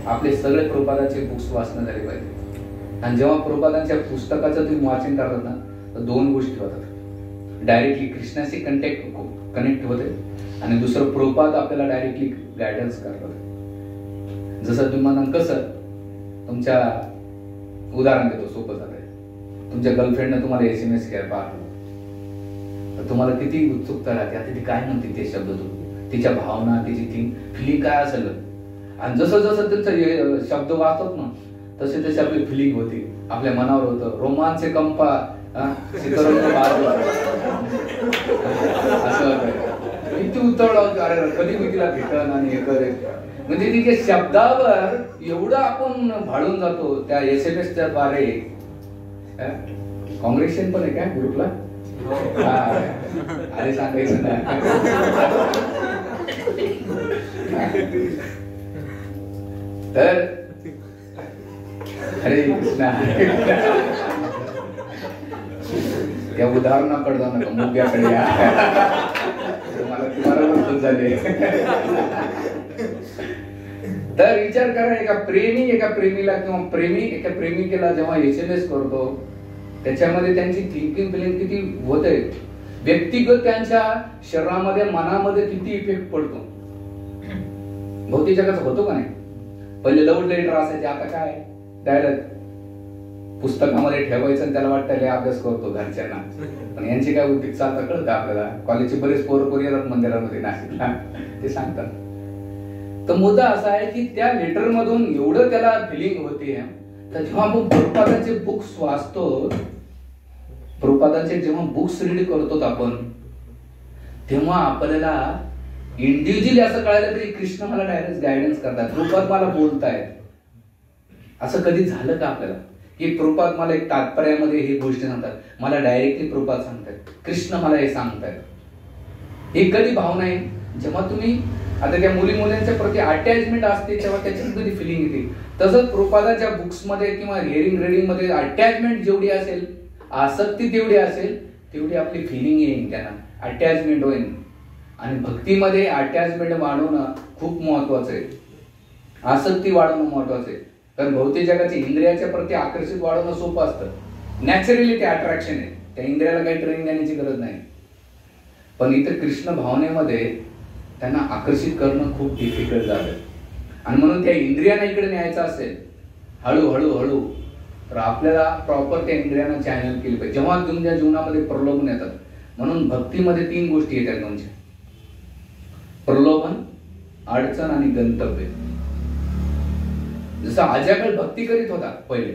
आपले सगळे प्रभुपादाचे बुक्स वाचणं झाले पाहिजे. आणि जेव्हा प्रभुपादांच्या पुस्तकाचं तुम्ही वाचन करतात ना, तर दोन गोष्टी होतात. डायरेक्टली कृष्णाशी कनेक्ट होते आणि दुसरं प्रभुपाद आपल्याला डायरेक्टली गायडन्स करतात. जसं तुम्हाला कसं तुमच्या उदाहरण देतो, सोपं झालंय. तुमच्या गर्लफ्रेंडनं तुम्हाला SMS केला पाहिलं, तर तुम्हाला किती उत्सुकता राहते, आता ती काय म्हणते ते शब्द, तिच्या भावना, तिची फिलिंग काय असेल. आणि जसं जसं त्यांचं शब्द वाचतात ना, तसे तसे आपली फिलिंग होती, आपल्या मनावर होतं. रोमांचे कंपा असं किती उतरला होता. अरे कधी मी तिला भेटन आणि हे करेन, म्हणजे तिच्या शब्दावर एवढं आपण भाळून जातो त्या SMS द्वारे. काँग्रेशन पण आहे काय ग्रुपला? अरे सांगायचं ना. तर हरे कृष्णा. त्या उदाहरणाकडे जाऊ नका, मुद्द्याकडे या. तुम्हाला पण झाले. तर विचार करा, एका प्रेमीला किंवा प्रेमी एका प्रेमिकेला जेव्हा SMS करतो, त्याच्यामध्ये त्यांची थिंकिंग फिलिंग किती होते, व्यक्तिगत त्यांच्या शरीरामध्ये मनामध्ये किती इफेक्ट पडतो. भौतिक जगाचं होतो का नाही? पहिले लव्ह लेटर असायचे, आता काय डायरेक्ट पुस्तकामध्ये ठेवायचं आणि त्याला वाटतं अभ्यास करतो घरच्यांना. पण यांची काय उद्योग चालतं कळतं आपल्याला. कॉलेजचे बरेच पोरं येतात मंदिरामध्ये नाशिकला, ते सांगतात. तर मुद्दा असा आहे की त्या लेटर मधून एवढं त्याला फिलिंग होते. तर जेव्हा आपण प्रभुपादांचे बुक्स वाचतो, प्रभुपादांचे जेव्हा बुक्स रीड करतो आपण, तेव्हा आपल्याला इंडिव्हिज्युअली असं कळालं तरी कृष्ण मला डायरेक्ट गायडन्स करतात, प्रभुपाद मला बोलतायत. असं कधी झालं का आपल्याला की प्रभुपाद मला एक तात्पर्यामध्ये ही गोष्ट सांगतात, मला डायरेक्टली प्रभुपाद सांगतायत, कृष्ण मला हे सांगतायत? हे कधी भावना आहे जेव्हा तुम्ही आता त्या मुलींच्या प्रति अटॅचमेंट असते, तेव्हा त्याची कधी फिलिंग येते. तसंच प्रभुपादाच्या बुक्स मध्ये किंवा हिअरिंग रीडिंग मध्ये अटॅचमेंट जेवढी असेल, आसक्ती तेवढी असेल, तेवढी आपली फिलिंग येईल, त्यांना अटॅचमेंट होईल. आणि भक्तीमध्ये अटॅचमेंट वाढवणं खूप महत्वाचं आहे, आसक्ती वाढवणं महत्वाचं आहे. कारण भौतिक जगाची इंद्रियाच्या प्रति आकर्षित वाढवणं सोपं असतं, नॅचरली ते अट्रॅक्शन आहे, त्या इंद्रियाला काही ट्रेनिंग देण्याची गरज नाही. पण इथं कृष्ण भावनेमध्ये त्यांना आकर्षित करणं खूप डिफिकल्ट झालं. आणि म्हणून त्या इंद्रियांना इकडे न्यायचं असेल हळूहळू, तर आपल्याला प्रॉपर त्या इंद्रियांना चॅनल केली पाहिजे. जेव्हा तुमच्या जीवनामध्ये प्रलोभन येतात, म्हणून भक्तीमध्ये 3 गोष्टी येतात तुमच्या: प्रलोभन, अडचण आणि गंतव्य. जसं आज्याकडे भक्ती करीत होता पहिले,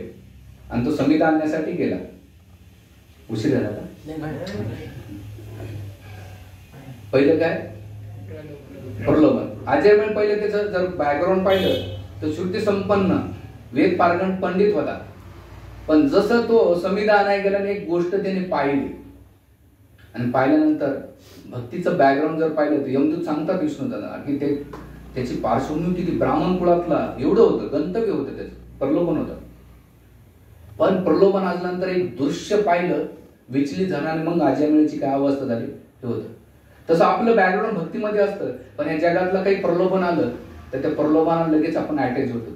आणि तो संहिता आणण्यासाठी गेला. उशीर झाला का? पहिलं काय? प्रलोभन. आजयमेळ पहिले त्याचं जर बॅकग्राऊंड पाहिलं तर श्रुती संपन्न वेद पारंगण पंडित होता. पण जसं तो संविधा आणायला गेला आणि एक गोष्ट त्याने पाहिली, आणि पाहिल्यानंतर भक्तीचं बॅकग्राऊंड जर पाहिलं तर यमदूत सांगतात विष्णूदादा की त्याची पार्श्वभूमी किती ब्राह्मण कुळातला एवढं होतं, गंतव्य होतं, त्याचं प्रलोभन होतं. पण प्रलोभन आल्यानंतर एक दृश्य पाहिलं, विचलित झाला, आणि मग आजयमेळची काय अवस्था झाली ते होतं. तसं आपलं बॅकग्राऊंड भक्तीमध्ये असतं, पण या जगातलं काही प्रलोभन आलं तर त्या प्रलोभनाला लगेच आपण अटॅच होतो.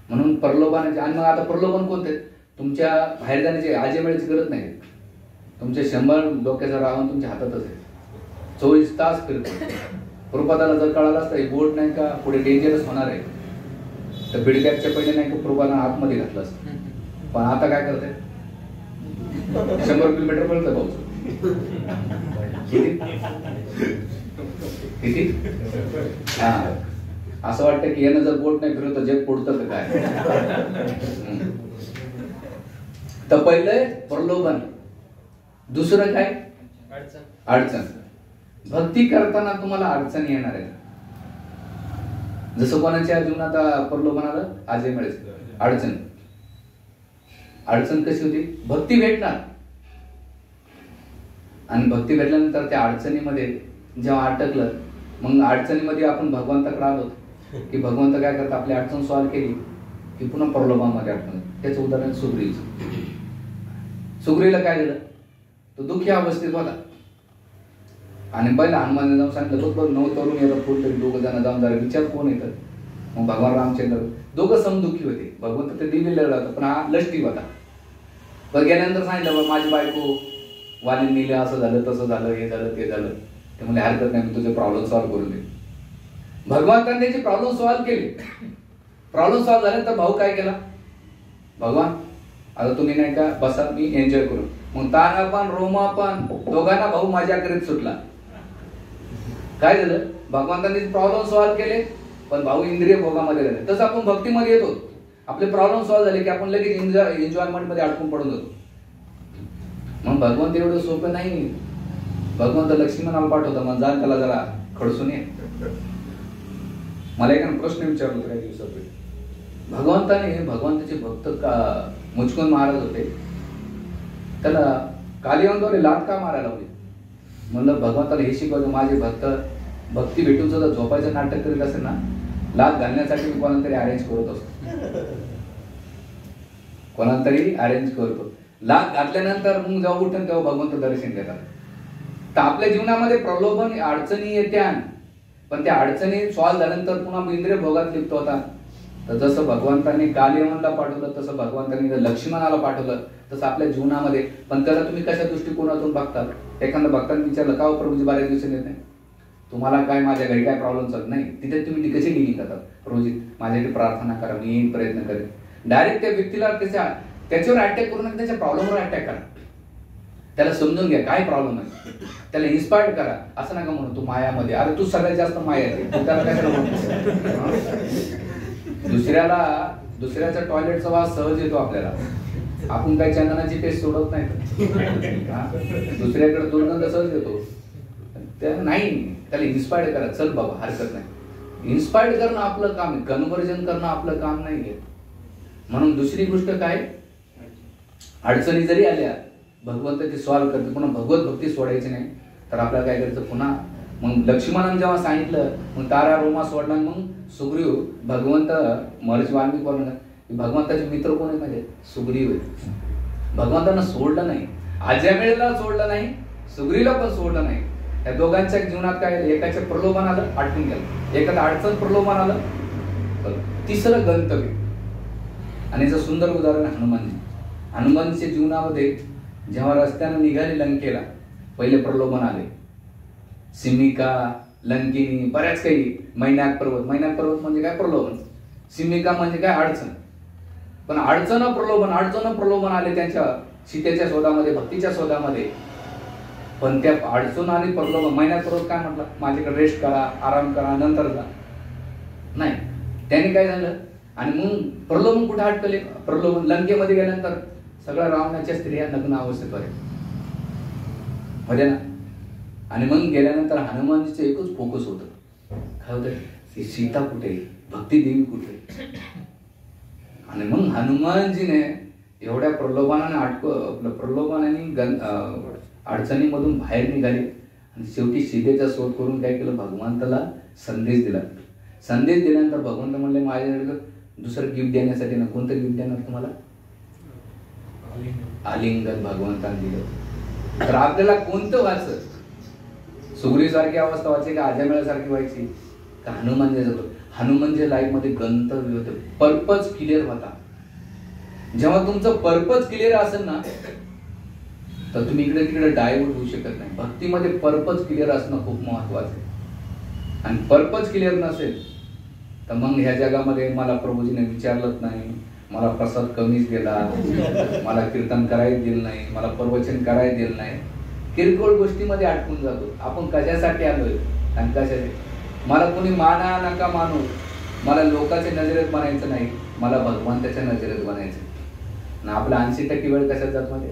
म्हणून प्रलोभनाचे, आणि मग आता प्रलोभन कोणते? तुमच्या बाहेर जाण्याची आजयमेळची गरज नाही. तुमचे 100 डोक्याचा रावण तुमच्या हातातच आहे, 24 तास फिरतो. प्रभुपादाला जर कळालं असतं बोट नाही का पुढे डेंजरस होणार आहे, तर बिडबॅगच्या पहिले नाही का प्रभुपादाला आतमध्ये घातलं असतं. पण आता काय करते, 100 किलोमीटर पर्यंत पाहू. किती हा, असं वाटतं की यानं जर बोट नाही फिरवत जग पुढतं तर काय. तर पहिलं प्रलोभन, दुसरं काय? अडचण. भक्ती करताना तुम्हाला अडचण येणार आहे. जसं कोणाच्या जीवनात प्रलोभन आलं, आजयमेळचं अडचण. अडचण कशी होती? भक्ती भेटणार, आणि भक्ती भेटल्यानंतर त्या अडचणीमध्ये जेव्हा अटकलं, मग अडचणीमध्ये आपण भगवंताकडे आलो की भगवंत काय करतात, आपली अडचण सॉल्व्ह केली की पुन्हा प्रलोभनामध्ये अडकलं. त्याचं उदाहरण सुग्रीवचं. सुग्रीवला काय झालं? तो दुःखी अवस्थेत होता, आणि पहिला हनुमानने जाऊन सांगितलं बघ 9 तरुण येतात कोणतरी 2 जण जाऊन जरा विचार कोण येतं. मग भगवान रामचंद्र दोघं समदुखी होते. भगवंत ते दिलेलं होतं पण हा लष्टी होता. पण गेल्यानंतर सांगितलं माझी बायको वाली नेलं, असं झालं तसं झालं, हे झालं ते झालं. ते म्हणजे हरकत नाही, मी तुझे प्रॉब्लेम सॉल्व्ह करून दे. भगवंतांनी त्याचे प्रॉब्लेम सॉल्व्ह केले. प्रॉब्लेम सॉल्व्ह झाले तर भाऊ काय केला, भगवान आता तुम्ही नाही का बसा, मी एन्जॉय करू. मग तारा पण रोमा पण दोघांना भाऊ माझ्या करीत सुटला. काय झालं, भगवंतांनी प्रॉब्लेम सॉल्व्ह केले पण भाऊ इंद्रिय भोगामध्ये गेले. तसं आपण भक्तीमध्ये येतो, आपले प्रॉब्लेम सॉल्व्ह झाले की आपण लगेच एन्जॉयमेंट मध्ये अडकून पडून जातो. मग भगवंत एवढं सोपं नाही. भगवंत लक्ष्मणाला पाठवता, मग जा त्याला जरा खडसून ये. मला एक प्रश्न विचारला काही दिवसापूर्वी. भगवंताचे भक्त का मुचकुंद महाराज होते, त्याला कालियांद्वारे लाट का मारायला लावली. म्हणलं भगवंताला हे शिकवलं, माझे भक्त भक्ती भेटून सुद्धा झोपायचं नाटक करीत असेल ना, लाट घालण्यासाठी मी कोणाला तरी अरेंज करत असतो. कोणाला तरी अरेंज करतो. लाट घातल्यानंतर मग जेव्हा उठून तेव्हा भगवंत दर्शन देतात. तर आपल्या जीवनामध्ये प्रलोभन अडचणी येत्या, पण त्या अडचणी सॉल्व्ह झाल्यानंतर पुन्हा इंद्रिय भोगात लिप्त होता. तर जसं भगवंतांनी कालियमनला पाठवलं, तसं भगवंतांनी लक्ष्मणाला पाठवलं, तसं आपल्या जीवनामध्ये. पण त्याला तुम्ही कशा दृष्टिकोनातून बघतात. एखाद्या भक्तांनी विचारलं का प्रभूजी बऱ्याच दिवसांनी येत नाही, तुम्हाला काय माझ्या घरी काय प्रॉब्लेम चालत नाही, तिथे तुम्ही कशी डीलिंग करतात. रोजी माझ्यासाठी प्रार्थना करा, मी प्रयत्न करेन. डायरेक्ट त्या व्यक्तीला त्याच्यावर अटॅक करू नका, त्याच्या प्रॉब्लेमवर अटॅक करा. त्याला समजून घ्या काय प्रॉब्लेम आहे, त्याला इन्स्पायर करा. असं नका म्हणू तू मायामध्ये, अरे तू सगळ्यात जास्त माया आहे, त्याला दुसऱ्याचा टॉयलेटचा वास सहज येतो आपल्याला. आपण काय चंदनाची टेस्ट सोडत नाही, दुसऱ्याकडे दुर्गंध सहज येतो. नाही, त्याला इन्स्पायर करा. चल बाबा हरकत नाही, इन्स्पायर करणं आपलं काम आहे, कन्व्हर्जन करणं आपलं काम नाहीये. म्हणून दुसरी गोष्ट काय, अडचणी जरी आल्या भगवंत ते सॉल्व्ह करते. पुन्हा भगवत भक्ती सोडायची नाही. तर आपल्याला काय करायचं, पुन्हा मग लक्ष्मणाने जेव्हा सांगितलं, मग तारा रोमा सोडला. मग सुग्रीव भगवंत महर्षी वाल्मिकी बोलणार भगवंताचे मित्र कोण आहे म्हणजे सुग्रीव आहे. भगवंतांना सोडलं नाही, अजमेळला सोडलं नाही, सुग्रीवला पण सोडलं नाही. या दोघांच्या जीवनात काय, एकाचे प्रलोभन आलं अटकून गेलं, एखादं अडचण प्रलोभन आलं, तिसरं गंतव्य. आणि याचं सुंदर उदाहरण हनुमानजी. हनुमानजीच्या जीवनामध्ये जेव्हा रस्त्यानं निघाले लंकेला, पहिले प्रलोभन आले, सिमिका, लंकिनी, बऱ्याच काही, मैनाक पर्वत म्हणजे काय प्रलोभन, सिमिका म्हणजे काय अडचण. पण अडचण प्रलोभन आले त्यांच्या सीतेच्या शोधामध्ये, भक्तीच्या शोधामध्ये. पण त्या अडचण आणि प्रलोभन, मैनाक पर्वत काय म्हटलं, माझ्याकडे रेस्ट करा, आराम करा, नंतर जा. नाही, त्यांनी काय झालं, आणि मग प्रलोभन कुठे अटकले, प्रलोभन लंकेमध्ये गेल्यानंतर सगळ्या रावणाच्या स्त्रिया नग्न अवस्थेत होत्या ना. आणि मग गेल्यानंतर हनुमानजीचं एकच फोकस होतं, काय होतं, सीता कुठे, भक्ती देवी कुठे. आणि मग हनुमानजीने एवढ्या प्रलोभनाने अडचणीमधून बाहेर निघाले आणि शेवटी सीतेचा शोध करून काय केलं, भगवंताला संदेश दिला. संदेश दिल्यानंतर भगवंत म्हणले माझ्याकडे दुसरं गिफ्ट देण्यासाठी ना, कोणतं गिफ्ट देणार तुम्हाला, आलिंगन भगवंतांनी दिलं. तर आपल्याला कोणतं व्हायचं, सुग्रीव सारखी अवस्था व्हायची का अजमेळासारखी व्हायची का हनुमानच्या लाईफ मध्ये गंतव्य होतं, पर्पज क्लिअर होता. जेव्हा तुमचं पर्पज क्लिअर असेल ना, तर तुम्ही इकडे तिकडे डायव्हर्ट होऊ शकत नाही. भक्तीमध्ये पर्पज क्लिअर असणं खूप महत्वाचं आहे. आणि पर्पज क्लिअर नसेल तर मग ह्या जगामध्ये मला प्रभूजीने विचारलंच नाही, मला प्रसाद कमीच गेला, मला कीर्तन करायला दिलं नाही, मला प्रवचन करायला दिलं नाही, किरकोळ गोष्टीमध्ये अटकून जातो. आपण कशासाठी आलोय आणि कशासाठी, मला कोणी माना नका मानू, मला लोकांच्या नजरेत बनायचं नाही, मला भगवंताच्या नजरेत बनायचं. ना आपला 80% वेळ कशात जात मध्ये,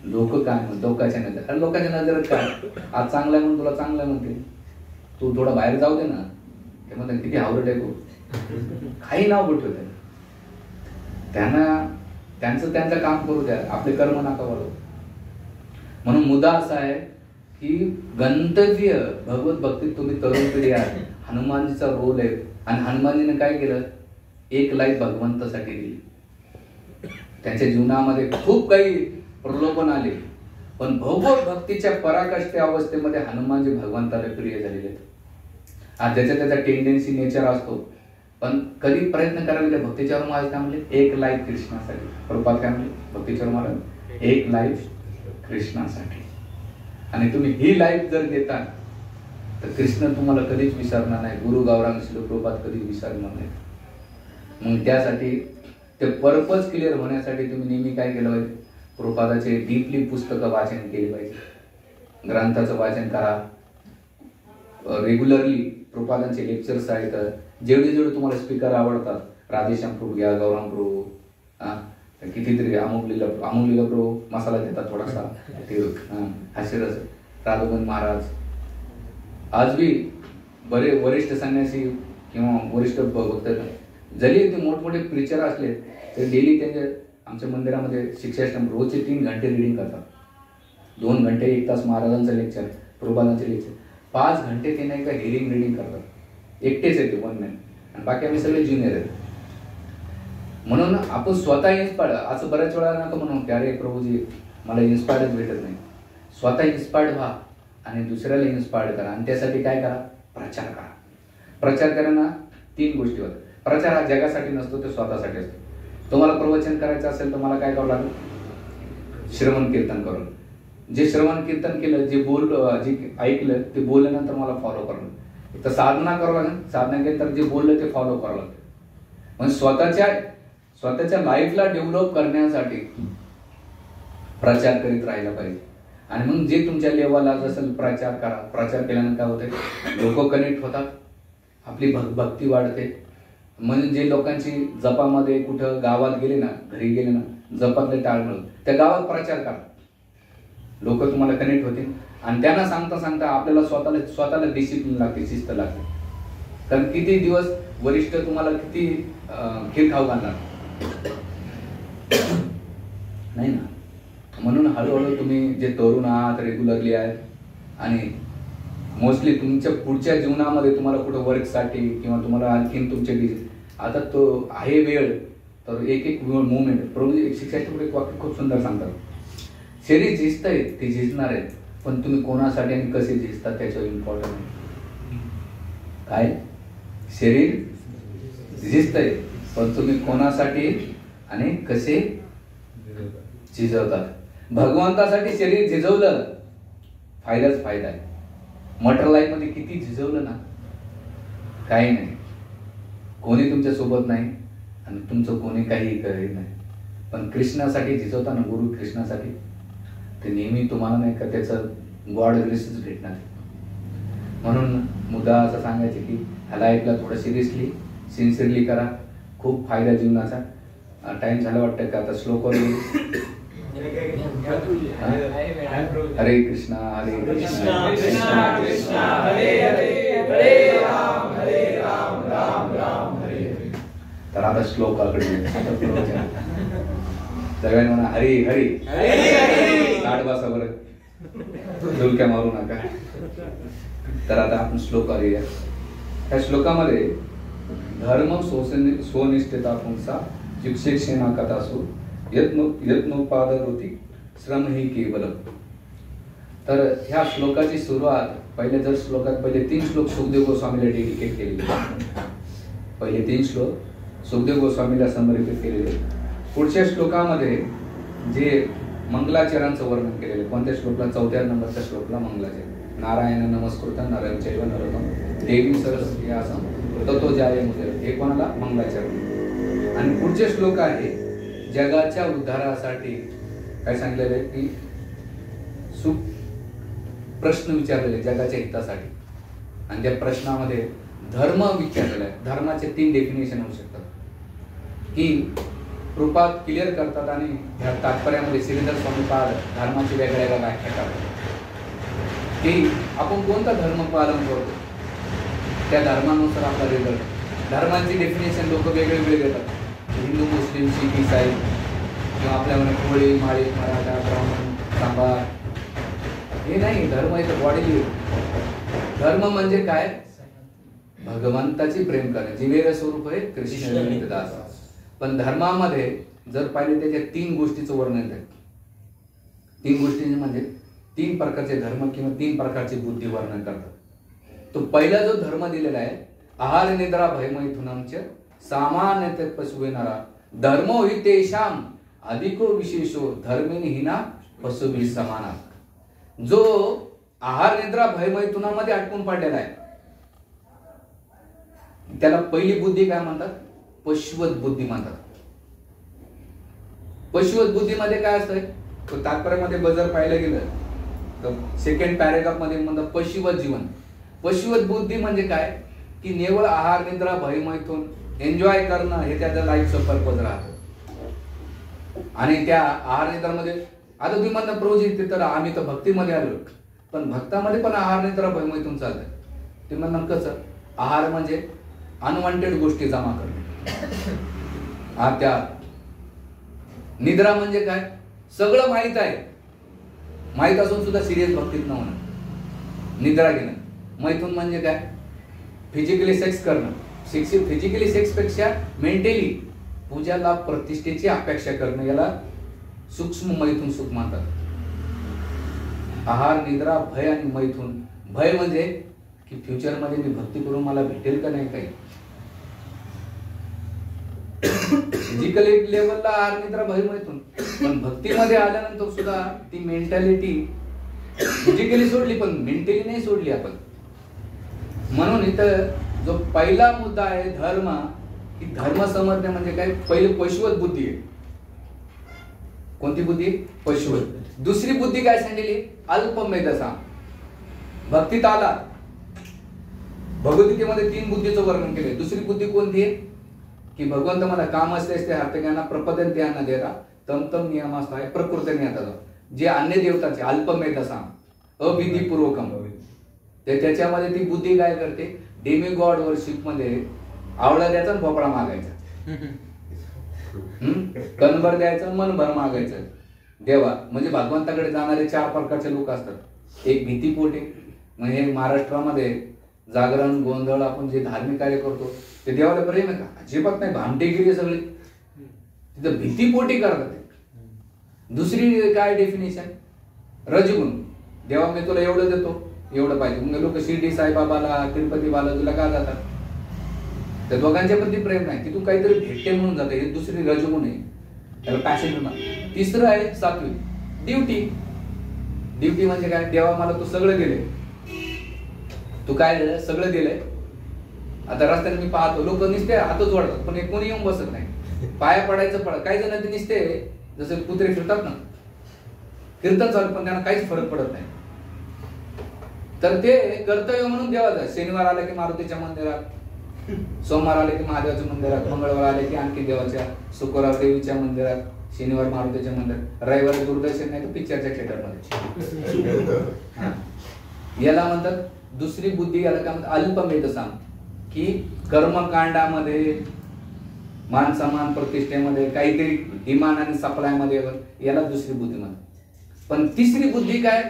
लोक काय म्हणतात, लोकांच्या नजरेत. अरे लोकांच्या नजरेत काय, आज चांगला म्हणून तुला चांगलं म्हणते, तू थोडा बाहेर जाऊ दे ना, ते म्हणतात किती आवडत आहे, काही नाव बोलतो त्यांना, त्यांचं काम करू द्या, आपले कर्म नका वाढवू. म्हणून मुद्दा असा आहे की गंतव्य भगवत भक्तीत तुम्ही तरुण पिढी आहात. हनुमानजीचा रोल आहे. आणि हनुमानजीने काय केलं, एक लाईफ भगवंतासाठी दिली. त्यांच्या जीवनामध्ये खूप काही प्रलोभन आले, पण भौगोल भक्तीच्या पराकाष्ठे अवस्थेमध्ये हनुमानजी भगवंताला प्रिय झालेले आहेत. आज ज्याच्या त्याचा टेंडेन्सी नेचर असतो, पण कधी प्रयत्न करावे भक्तीच्यावर महाराज काय म्हणले, एक लाईफ कृष्णासाठी. प्रभुपाद काय म्हणले भक्तीच्यावर महाराज, एक लाईफ कृष्णासाठी. आणि तुम्ही ही लाईफ जर देता तर कृष्ण तुम्हाला कधीच विसरणार नाही, गुरु गौरांग श्री प्रभुपाद कधी विसरणार नाही. मग त्यासाठी ते पर्पज क्लिअर होण्यासाठी तुम्ही नेहमी काय केलं पाहिजे, प्रभुपादाचे डीपली पुस्तकं वाचन केले पाहिजे, ग्रंथाचं वाचन करा, रेग्युलरली प्रभुपादांचे लेक्चर्स आहेत. जेवढे जेवढे तुम्हाला स्पीकर आवडतात, राधेश्याम प्रभू घ्या, गौरांग प्रभू, कितीतरी अमोगलीला प्रभू मसाला देतात थोडासा, ते हास्यरस, राघवन महाराज. आज भी बरे वरिष्ठ संन्यासी किंवा वरिष्ठ भक्त जरी ते मोठमोठे प्रिचर असले तर डेली त्यांच्या आमच्या मंदिरामध्ये शिक्षाश्रम रोजचे 3 घंटे रिडिंग करतात. 2 घंटे 1 तास महाराजांचं लेक्चर, प्रभुपादांचे लेक्चर, 5 घंटे ते नाही का हिअरिंग रिडिंग करतात. एकटेच येते 1 मॅन, आणि बाकी आम्ही सगळे ज्युनियर आहेत. म्हणून आपण स्वतः इन्स्पायर्ड, असं बऱ्याच वेळा नका म्हणून की अरे प्रभूजी मला इन्स्पायर्डच भेटत नाही. स्वतः इन्स्पायर्ड व्हा आणि दुसऱ्याला इन्स्पायर्ड करा. आणि त्यासाठी काय करा, प्रचार करा. प्रचार करताना 3 गोष्टी होतात. प्रचार हा जगासाठी नसतो, तो स्वतःसाठी असतो. तुम्हाला प्रवचन करायचं असेल तर मला काय करावं लागेल, श्रवण कीर्तन करून. जे श्रवण कीर्तन केलं, जे ऐकलं ते बोलल्यानंतर मला फॉलो करणं. तर साधना करावं लागेल, साधना केली तर जे बोललं ते फॉलो करावं लागेल. म्हणजे स्वतःच्या लाईफला डेव्हलप करण्यासाठी प्रचार करीत राहायला पाहिजे. आणि मग जे तुमच्या लेवलला जसं प्रचार करा. प्रचार केल्यानंतर काय होते, लोक कनेक्ट होतात, आपली भक्ती वाढते. म्हणजे जे लोकांची जपामध्ये कुठं गावात गेले ना, घरी गेले ना, जपातले टाळमळ, त्या गावात प्रचार करा, लोक तुम्हाला कनेक्ट होतील. आणि त्यांना सांगता सांगता आपल्याला स्वतःला डिसिप्लिन लागते, शिस्त लागते. कारण किती दिवस वरिष्ठ तुम्हाला किती खीर खाऊ घालणार नाही ना. म्हणून हळूहळू तुम्ही जे तरुण आहात, रेग्युलरली आहेत, आणि मोस्टली तुमच्या पुढच्या जीवनामध्ये तुम्हाला कुठं वर्कसाठी किंवा तुम्हाला आणखीन तुमचे आता तो आहे वेळ, तर एक मुवमेंट. प्रभू शिक्षकाचे एक वाक्य खूप सुंदर सांगतात, शरीर झिजतंय ते झिजणार आहे, पण तुम्ही कोणासाठी आणि कसे झिजतात त्याच्यावर इम्पॉर्टंट आहे. काय, शरीर झिजतंय पण तुम्ही कोणासाठी आणि कसे झिजवतात. भगवंतासाठी शरीर झिजवलं फायदाच फायदा आहे. मटर लाईफ मध्ये किती झिजवलं ना, काही नाही, कोणी तुमच्या सोबत नाही आणि तुमचं कोणी काही करीत नाही. पण कृष्णासाठी झिजवता ना, गुरु कृष्णासाठी, ते नेहमी तुम्हाला नाही का त्याचं गॉड ग्रेसच भेटणार. म्हणून मुद्दा असं सांगायचे की ह्या लाईफला थोडं सिरियसली सिन्सिअरली करा, खूप फायदा जीवनाचा. टाइम झाला वाटतं का, आता श्लोकवर हरे कृष्णा हरे कृष्णा कृष्णा कृष्णा हरे हरे हरे राम राम राम हरे हरे. तर आता श्लोकाकडे सगळ्यांनी म्हणा हरी हरी ताट बसा बरं, डुलक्या मारू नका. तर आता आपण श्लोकावर येऊया. ह्या श्लोकामध्ये धर्म स्वनिष्ठता पुंसा शिक्षेक्षेना कथासु यत्नोपादरोती श्रम ही केवल. तर ह्या श्लोकाची सुरुवात पहिले 3 श्लोक सुखदेव गोस्वामीला डेडिकेट केलेले. पहिले 3 श्लोक सुखदेव गोस्वामीला समर्पित केलेले. पुढच्या श्लोकामध्ये जे मंगलाचरांचं वर्णन केलेलं. कोणत्या श्लोकला, 4थ्या नंबरच्या श्लोकला मंगलाचरण. नारायण नमस्कृत नरं चैव नरोत्तमं देवीं सरस्वती व्यासं ततो जयमुदीरयेत्. हे कोणाला, मंगलाचरण. आणि पुढचे श्लोक आहे जगाच्या उद्धारासाठी काय सांगितलेलं आहे की प्रश्न विचारलेले जगाच्या हितासाठी. आणि त्या प्रश्नामध्ये धर्म विचारलेला आहे. धर्माचे 3 डेफिनेशन होऊ शकतात की रूपात क्लिअर करतात. आणि ह्या तात्पर्यामध्ये श्रीधर स्वामीपाद धर्माची वेगळ्या व्याख्या करतात की आपण कोणता धर्म पालन करतो, त्या धर्मानुसार आपला रिझल्ट. धर्मांची डेफिनेशन लोक वेगळे वेगळे देतात. हिंदू, मुस्लिम, शीख, ईसाई किंवा आपल्यामध्ये कोळी, माळी, मराठा, ब्राह्मण, सांबार, हे नाही. धर्म इथं बॉडी. धर्म म्हणजे काय, भगवंताची प्रेम करणे. जिवेर स्वरूप आहे कृष्ण दास. पण धर्मामध्ये जर पाहिले त्याच्या 3 गोष्टीचं वर्णन आहे. तीन गोष्टी म्हणजे तीन प्रकारचे धर्म किंवा तीन प्रकारची बुद्धी वर्णन करतात. तो पहिला जो धर्म दिलेला आहे, आहार निद्रा भयमैथुनांचे सामान्य पशुविनारा धर्मो हि तेषाम अधिको विशेषो धर्मिणी हिना पशुभी समाना. जो आहार निद्रा भयमैथुनामध्ये अटकून पडलेला आहे त्याला पहिली बुद्धी काय म्हणतात? पशुवत बुद्धी म्हणतात. पशुवत बुद्धीमध्ये काय असतं? तात्पर्यामध्ये जर पाहिलं गेलं तर सेकंड पॅरेग्राफ मध्ये म्हणतात पशुवत जीवन. पशुवत बुद्धी म्हणजे काय की निव्वळ आहार निद्रा भयमैथुन एन्जॉय करणं हे त्याचं लाईफचं पर्पज राहतं. आणि त्या आहार निद्रामध्ये आता तुम्ही म्हणता प्रभूजी तर आम्ही तर भक्तीमध्ये आलो, पण भक्तामध्ये पण आहार निद्रा भयमैथुन चालतंय. ते म्हणणं कसं? आहार म्हणजे अनवॉन्टेड गोष्टी जमा करणे, त्या निद्रा म्हणजे काय? सगळं माहित आहे, माहित असून सुद्धा सिरियस भक्तीत न होणं, निद्रा घेणं. मैथुन म्हणजे काय? फिजिकली सेक्स करणं. फिजिकली सेक्स पेक्षा मेंटली पूजाला प्रतिष्ठेची अपेक्षा करणं, याला सूक्ष्म मैथुन सुख म्हणतात. आहार निद्रा भय आणि मैथुन. भय म्हणजे की फ्युचर मध्ये मी भक्ती करून मला भेटेल का नाही काही. फिजिकली लेवलला आहार निद्रा भय मैथुन, पण भक्तीमध्ये आल्यानंतर सुद्धा ती मेंटॅलिटी फिजिकली सोडली पण मेंटली नाही सोडली आपण. म्हणून इथं जो पहिला मुद्दा आहे धर्म, की धर्म समजणे म्हणजे काय? पहिले पशुवत बुद्धी आहे. कोणती बुद्धी? पशुवत. दुसरी बुद्धी काय सांगितली? अल्पमेधसा. भक्तीत आला, भगवद्गीतेमध्ये तीन बुद्धीचं वर्णन केले. दुसरी बुद्धी कोणती आहे? की भगवंत मला काम असते हार्दिकांना प्रपदन त्यांना देता तम तम नियमास्ताय प्रकृती नियता. जे अन्य देवताचे अल्पमेधसा अविधीपूर्वकम, त्याच्यामध्ये ती बुद्धी काय करते? डेमी गॉड वर्शिप मध्ये आवळा द्यायचा आणि भोपळा मागायचा, कणभर द्यायचं मनभर मागायचं. देवा म्हणजे भगवंताकडे जाणारे चार प्रकारचे लोक असतात. एक भीतीपोटी, म्हणजे महाराष्ट्रामध्ये जागरण गोंधळ आपण जे धार्मिक कार्य करतो ते देवाला प्रेम आहे का? अजिबात नाही, भामटेगिरी सगळी. तिथं भीतीपोटी करतात. दुसरी काय डेफिनेशन? रजगुण. देवा मी तुला एवढं देतो, एवढं पाहिजे. मग लोक शिर्डी साईबाबाला तिरुपती बालाजीला का जातात? त्या दोघांच्या प्रती प्रेम नाही, तिथून काहीतरी भेटते म्हणून जाते. हे दुसरी रजगुण आहे, त्याला पॅशन म्हणतात. तिसरं आहे सात्विक, ड्युटी. ड्युटी म्हणजे काय? देवा मला तू सगळं दिले, तू काय दिलं? सगळं दिलंय. आता रस्त्याने मी पाहतो लोक निसते हातच जोडतात, पण कोणी येऊन बसत नाही. पाया पडायचं पड. काही जण ते निसते जसं कुत्रे फिरतात ना, कीर्तन चालू, पण त्यांना काहीच फरक पडत नाही. तर ते कर्तव्य म्हणून देवाचं. शनिवार आला की मारुतीच्या मंदिरात, सोमवार आले की महादेवाच्या मंदिरात, मंगळवार आले की आणखी देवाच्या, शुक्रवार देवीच्या मंदिरात, शनिवार मारुतीच्या मंदिरात, रविवारी दूरदर्शन नाही तर पिक्चरच्या थिएटरमध्ये. याला म्हणतात दुसरी बुद्धी. याला काय म्हणतात? अल्पमेधसाम. की कर्मकांडामध्ये मान सन्मान प्रतिष्ठेमध्ये काहीतरी डिमांड आणि सप्लाय मध्ये, याला दुसरी बुद्धी म्हणतात. पण तिसरी बुद्धी काय?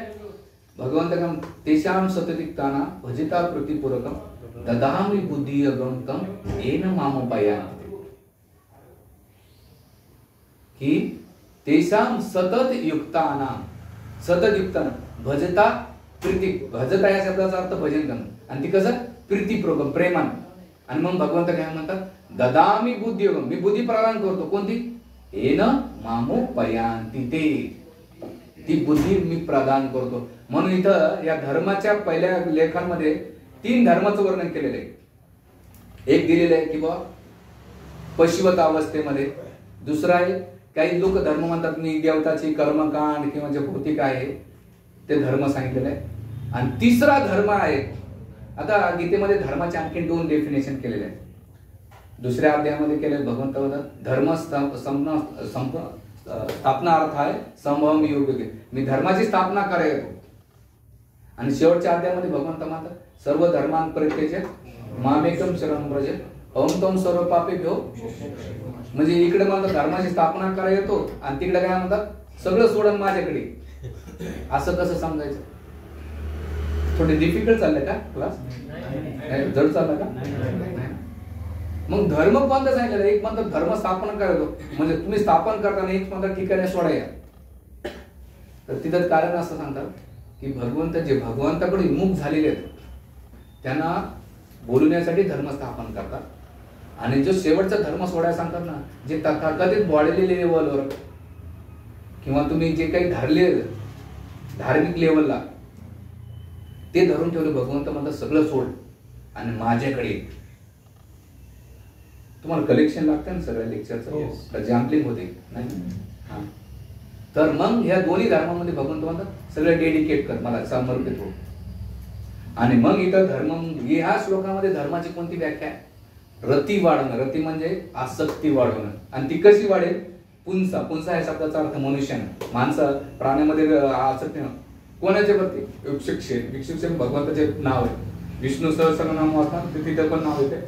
भगवंत तेषाम सततिक्ताना भजिता प्रतिपूरकम ददामि बुद्धी अगमकम येन मामोपाया. की तेषाम सतत युक्ताना, सतत युक्ताना भजता प्रीती. भजता या शब्दाचा अर्थ भजन करणं, आणि ती कसं? प्रीतीपूर्वक, प्रेमान. आणि मग भगवंत काय म्हणतात? ददामि बुद्धी अगम. मी बुद्धी प्रदान करतो. कोणती? येन मामोपयांती. ती बुद्धी मी प्रदान करतो. म्हणून इथं या धर्माच्या पहिल्या लेखांमध्ये तीन धर्माचं वर्णन केलेलं आहे. एक दिलेलं आहे की बा पशुवत अवस्थेमध्ये. दुसरा आहे काही लोक धर्म म्हणतात मी देवताची कर्मकांड किंवा जे भौतिक आहे ते धर्म सांगितलेलं आहे. आणि तिसरा धर्म आहे, आता गीतेमध्ये धर्माचे आणखी दोन डेफिनेशन केलेले आहेत. दुसऱ्या अध्यायामध्ये केले भगवंत धर्म स्थापना अर्थ आहे संभव योग्य. मी धर्माची स्थापना करायचो. आणि शेवटच्या अध्यायामध्ये भगवंत म्हणतात सर्व धर्मान परित्यज्य मामेकम शरणं व्रज अहं त्वं सर्व पापेभ्यो. म्हणजे इकडे म्हणतात धर्माची स्थापना करायला येतो आणि तिकडे काय म्हणतात सगळं सोडून माझ्याकडे. असं कसं समजायचं? थोडे डिफिकल्ट चाललंय का क्लास? जड चाललं का? मग धर्म कोणता सांगितलं? एक म्हणतात धर्म स्थापना करायचो, म्हणजे तुम्ही स्थापन करताना एक म्हणतात ठिकाणी सोडाया. तर तिथं कारण असं सांगतात की भगवंत जे भगवंताकडे विमुख झालेले आहेत त्यांना बोलवण्यासाठी धर्म स्थापन करतात आणि जो शेवटचा धर्म सोडायला सांगतात ना, जे तथाकथित वाढलेले लेवलवर किंवा तुम्ही जे काही धरले धार्मिक लेवलला ते धरून ठेवले, भगवंत म्हणतात सगळं सोड आणि माझ्याकडे. तुम्हाला कलेक्शन लागतं ना सगळ्या लेक्चरचं, जॅम्पलिंग होते नाही. तर मग ह्या दोन्ही धर्मामध्ये भगवंत म्हणतात सगळं डेडिकेट कर, मला समर्पित हो. आणि मग इथं धर्म, ह्या श्लोकामध्ये धर्माची कोणती व्याख्या आहे? रती वाढवणं. रती म्हणजे आसक्ती वाढवणं. आणि ती कशी वाढेल? पुंसा. पुंसा या शब्दाचा अर्थ मनुष्यानं, माणसं प्राण्यामध्ये आसक्ती कोणाच्या प्रती? विक्षुक्षेन. विक्षुक्षेन भगवंताचे नाव आहे. विष्णू सहस्रनाम असतात तिथे पण नाव येते.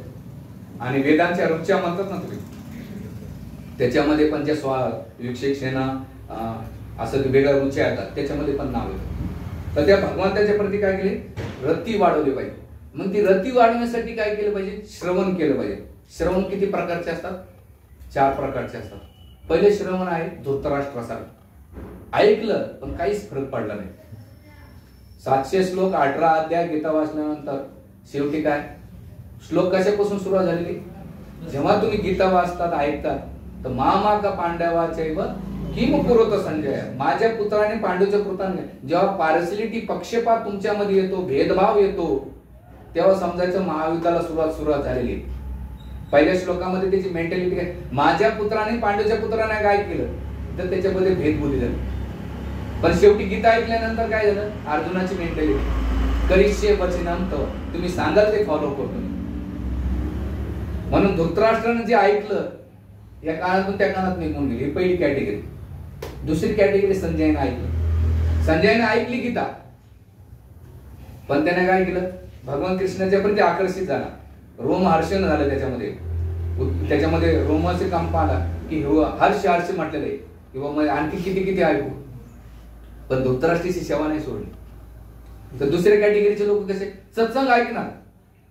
आणि वेदांच्या रुच्या म्हणतात ना तुम्ही, त्याच्यामध्ये पण ज्या विक्षेक्षेना असं वेगळ्या रुच्या येतात त्याच्यामध्ये पण नाव येतं. तर त्या भगवंताच्या प्रती काय केले? रती वाढवली पाहिजे. मग ती रती वाढवण्यासाठी काय केलं पाहिजे? श्रवण केलं पाहिजे. श्रवण किती प्रकारचे असतात? 4 प्रकारचे असतात. पहिले श्रवण आहे धृतराष्ट्रासारखं, ऐकलं पण काहीच फरक पडला नाही. 700 श्लोक 18 अध्याय गीता वाचल्यानंतर शेवटी काय? श्लोक कशापासून सुरुवात झालेली? जेव्हा तुम्ही गीता वाचतात ऐकतात तर मामा का पांडवाचे किम कुरुत संजय, माझ्या पुत्राने पांडूच्या कृताने. जेव्हा पार्सलिटी पक्षपात तुमच्यामध्ये येतो, भेदभाव येतो, तेव्हा समजायचं महायुद्धाला सुरुवात झालेली. पहिल्या श्लोकामध्ये त्याची मेंटॅलिटी काय? माझ्या पुत्राने पांडूच्या पुत्राने काय केलं तर त्याच्यामध्ये भेदबुद्धी झाली. पण शेवटी गीता ऐकल्यानंतर काय झालं? अर्जुनाची मेंटॅलिटी करिष्ये वचनम तव, तुम्ही सांगाल ते फॉलो करतो. म्हणून धृतराष्ट्राने जे ऐकलं या काळातून त्या काळात निघून गेली. ही पहिली कॅटेगरी. दुसरी कॅटेगरी संजयने ऐकलं. संजयने ऐकली गीता, पण त्याने काय केलं? भगवान कृष्णाच्या प्रती आकर्षित झाला, रोमहर्षण झालं त्याच्यामध्ये रोमाचे कंप आला की हर्ष म्हटलेलं आहे किंवा मग आणखी किती किती ऐकू. पण धृतराष्ट्राची सेवा नाही सोडली. तर दुसऱ्या कॅटेगरीचे लोक कसे? सत्संग ऐकणार,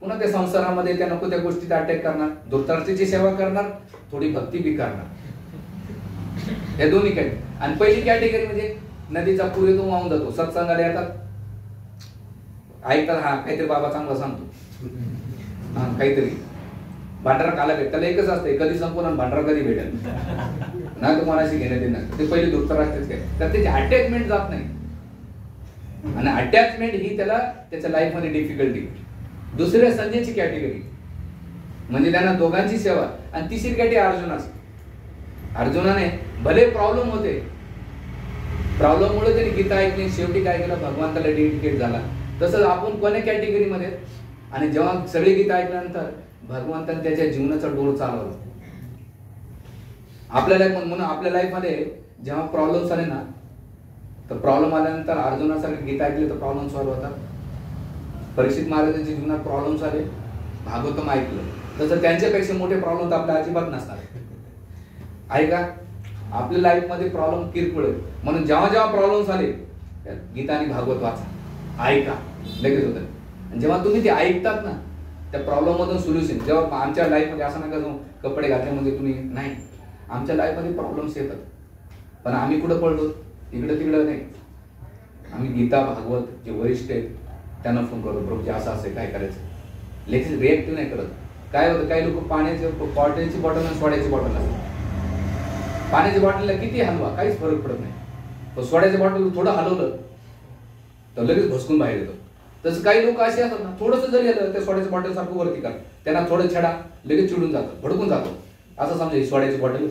पुन्हा त्या संसारामध्ये त्या नको त्या गोष्टीत अटॅक करणार, धृतराष्ट्राची सेवा करणार, थोडी भक्ती बी करणार. या दोन्ही कॅटेगरी. आणि पहिली कॅटेगरी म्हणजे नदीचा पूर येतो वाहून जातो, सत्संगाला येतात, ऐकतात, हा काहीतरी बाबा चांगला सांगतो, हा काहीतरी भांडारा काला भेट, त्याला एकच असते कधी संपूर्ण भांडारा कधी भेटेल ना, तो मनाशी घेण्यात येणार. ते पहिले धृतराष्ट्रच काय तर त्याची अटॅचमेंट जात नाही. आणि अटॅचमेंट ही त्याला त्याच्या लाईफ मध्ये डिफिकल्टी. दुसऱ्या संजयची कॅटेगरी म्हणजे त्यांना दोघांची सेवा. आणि तिसरी कॅटेगरी अर्जुनाची. अर्जुनाने भले प्रॉब्लेम होते, प्रॉब्लेममुळे त्यांनी गीता ऐकली, शेवटी काय केलं? भगवंताला डेडिकेट झाला. तसंच आपण कोण्या कॅटेगरीमध्ये? आणि जेव्हा सगळी गीता ऐकल्यानंतर भगवंताने त्याच्या जीवनाचा डोर चालवला आपल्या लाईफ. म्हणून आपल्या लाईफ मध्ये जेव्हा प्रॉब्लेम्स आले ना, तर प्रॉब्लेम आल्यानंतर अर्जुनासारखी गीता ऐकली तर प्रॉब्लेम सॉल्व्ह होतात. परीक्षित महाराजांच्या जीवनात प्रॉब्लेम्स आले, भागवतम ऐकलं, तसं त्यांच्यापेक्षा मोठे प्रॉब्लेम तर आपल्या अजिबात नसतात. आहे का? आपल्या लाईफ मध्ये प्रॉब्लेम किरकोळ आहे. म्हणून जेव्हा जेव्हा प्रॉब्लेम्स आले गीता आणि भागवत वाचा, ऐका, लगेच होतं. आणि जेव्हा तुम्ही ते ऐकतात ना, त्या प्रॉब्लेम मधून सोल्युशन. जेव्हा आमच्या लाईफ मध्ये असं नका जाऊ कपडे घातल्यामध्ये तुम्ही नाही, आमच्या लाईफ मध्ये प्रॉब्लेम्स येतात, पण आम्ही कुठं पडलो? इकडं तिकडं नाही. आम्ही गीता भागवत जे वरिष्ठ आहेत त्यांना फोन करतो, प्रभूजी असं असं काय करायचं. लगेच रिएक्टिव्ह नाही करत. काय होतं? काही लोक पाण्याची बॉटलची बॉटल आणि सोड्याची बॉटल असतात. पाण्याच्या बॉटलला किती हलवा काहीच फरक पडत नाही, पण सोड्याच्या बॉटल थोडं हलवलं तर लगेच भसकून बाहेर येतो. तसं काही लोक असे असतात ना, थोडंसं जरी आलं त्या सोड्याच्या बॉटल सारखं वरती कर, त्यांना थोडं छडा लगेच चिडून जातं, भडकून जातो. असं समजा ही सोड्याची बॉटल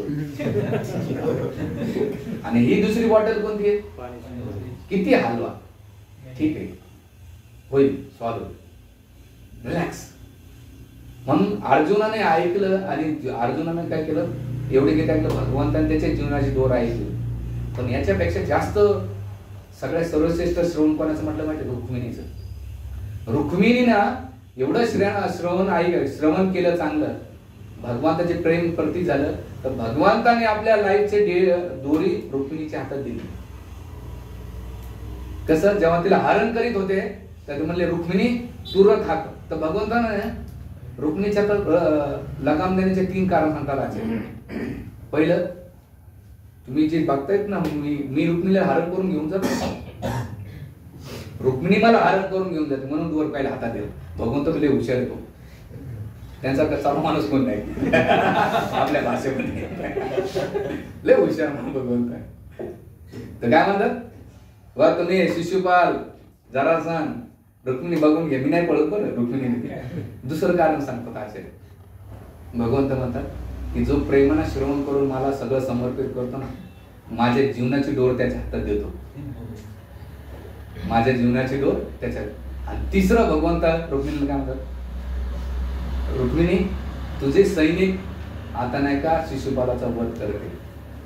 आणि ही दुसरी बॉटल कोणती आहे? किती हलवा, ठीक आहे, होईल सॉल्व्ह, रिलॅक्स. म्हणून अर्जुनाने ऐकलं आणि अर्जुनाने काय केलं? एवढे की ऐकलं, भगवंताने त्याच्या जीवनाची दोर ऐकली. पण याच्यापेक्षा जास्त सगळ्यात सर्वश्रेष्ठ श्रवण कोणाचं म्हटलं माहिती? रुक्मिणीचं. रुक्मिणीनं एवढं श्रवण केलं चांगलं, भगवंताचे प्रेम प्रतीक झालं, तर भगवंताने आपल्या लाईफचे दोरी रुक्मिणीच्या हातात दिली. कसं? जेव्हा तिला हरण करीत होते तर ते म्हणले रुक्मिणी तू रथ हाक, तर भगवंताने रुक्मिणीच्या लगाम देण्याचे 3 कारण सांगतात. पहिलं तुम्ही जे बघतायत ना, मी रुक्मिणीला हरण करून घेऊन जातो, रुक्मिणी मला हरण करून घेऊन जाते म्हणून वर पहिला हातात देतो. भगवंत लय हुशार येतो, त्यांचा चालू माणूस कोण नाही आपल्या भाषेमध्ये, लय हुशार म्हणून भगवंत आहे. तर काय म्हणतात, वा तुम्ही शिशुपाल जरा सांग, रुक्मिणी बघून घे, मी नाही पळत बरं रुक्मिणी. दुसरं कारण सांगतो काय असेल, भगवंत म्हणतात की जो प्रेमानं श्रवण करून मला सगळं समर्पित करतो ना, माझ्या जीवनाची डोर त्याच्या हातात देतो, माझ्या जीवनाची डोर त्याच्या. आणि तिसरं भगवंत रुक्मिणीला काय म्हणतात, रुक्मिणी तुझे सैनिक आता नाही का शिशुपालाचा वध करते.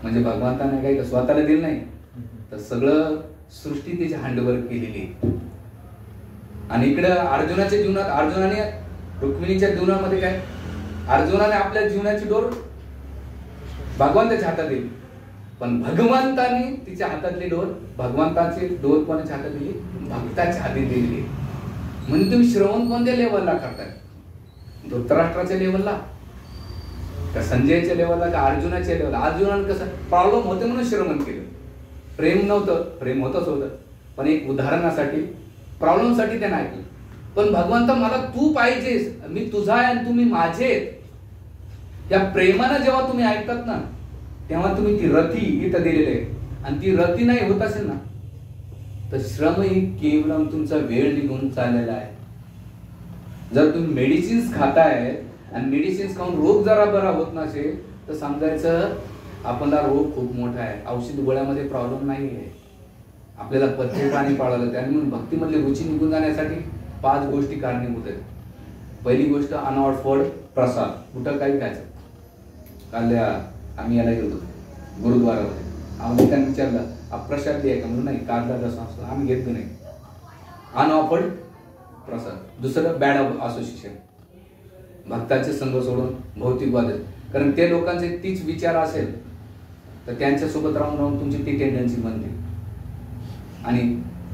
म्हणजे भगवंताने काही स्वतःला दिलं नाही, तर सगळं सृष्टी त्याच्या हांडवर केलेली. आणि इकडं अर्जुनाच्या जीवनात, अर्जुनाने रुक्मिणीच्या जीवनामध्ये काय, अर्जुनाने आपल्या जीवनाची डोर भगवंताच्या हातात दिली, पण भगवंताने तिच्या हातातली डोर, भगवंताची डोर कोणाच्या हातात दिली, भक्ताच्या हाती दिली. म्हणजे तुम्ही श्रवण कोणत्या लेवलला करताय, धृतराष्ट्राच्या लेवलला का संजयच्या लेवलला का अर्जुनाच्या लेवलला. अर्जुनाने कसं प्रॉब्लेम होते म्हणून श्रवण केलं, प्रेम नव्हतं, प्रेम होतच होतं, पण एक उदाहरणासाठी प्रॉब्लेम साठी त्याने ऐकलं. पण भगवंत मला तू पाहिजेस, मी तुझा आहे आणि तुम्ही माझे, या प्रेमानं जेव्हा तुम्ही ऐकतात ना, तेव्हा तुम्ही ती रती इथं दिलेली आहे. आणि ती रती नाही होत असेल ना, तर श्रम ही केवळ तुमचा वेळ निघून चाललेला आहे. जर तुम्ही मेडिसिन्स खाताय आणि मेडिसिन्स खाऊन रोग जरा बरा होत नसेल, तर समजायचं आपला रोग खूप मोठा आहे. औषध गोळ्यामध्ये प्रॉब्लेम नाही आहे, आपल्याला पथ्य पाणी पाळलं. आणि म्हणून भक्तीमधली रुची निघून जाण्यासाठी 5 गोष्टी कारणीभूत आहेत. पहिली गोष्ट अनऑफर्ड प्रसाद. कुठं काही खायचं, काल आम्ही याला गेलो गुरुद्वारामध्ये, आम्ही त्यांना विचारलं प्रसाद आहे का, म्हणून नाही, काढला जसा असतो आम्ही घेतलो नाही. अनऑफर्ड प्रसाद. दुसरं बॅड असोसिएशन, भक्ताचे संघ सोडून भौतिकवाद. कारण ते लोकांचे तीच विचार असेल तर त्यांच्यासोबत राहून राहून तुमची ती टेंडन्सी बनते आणि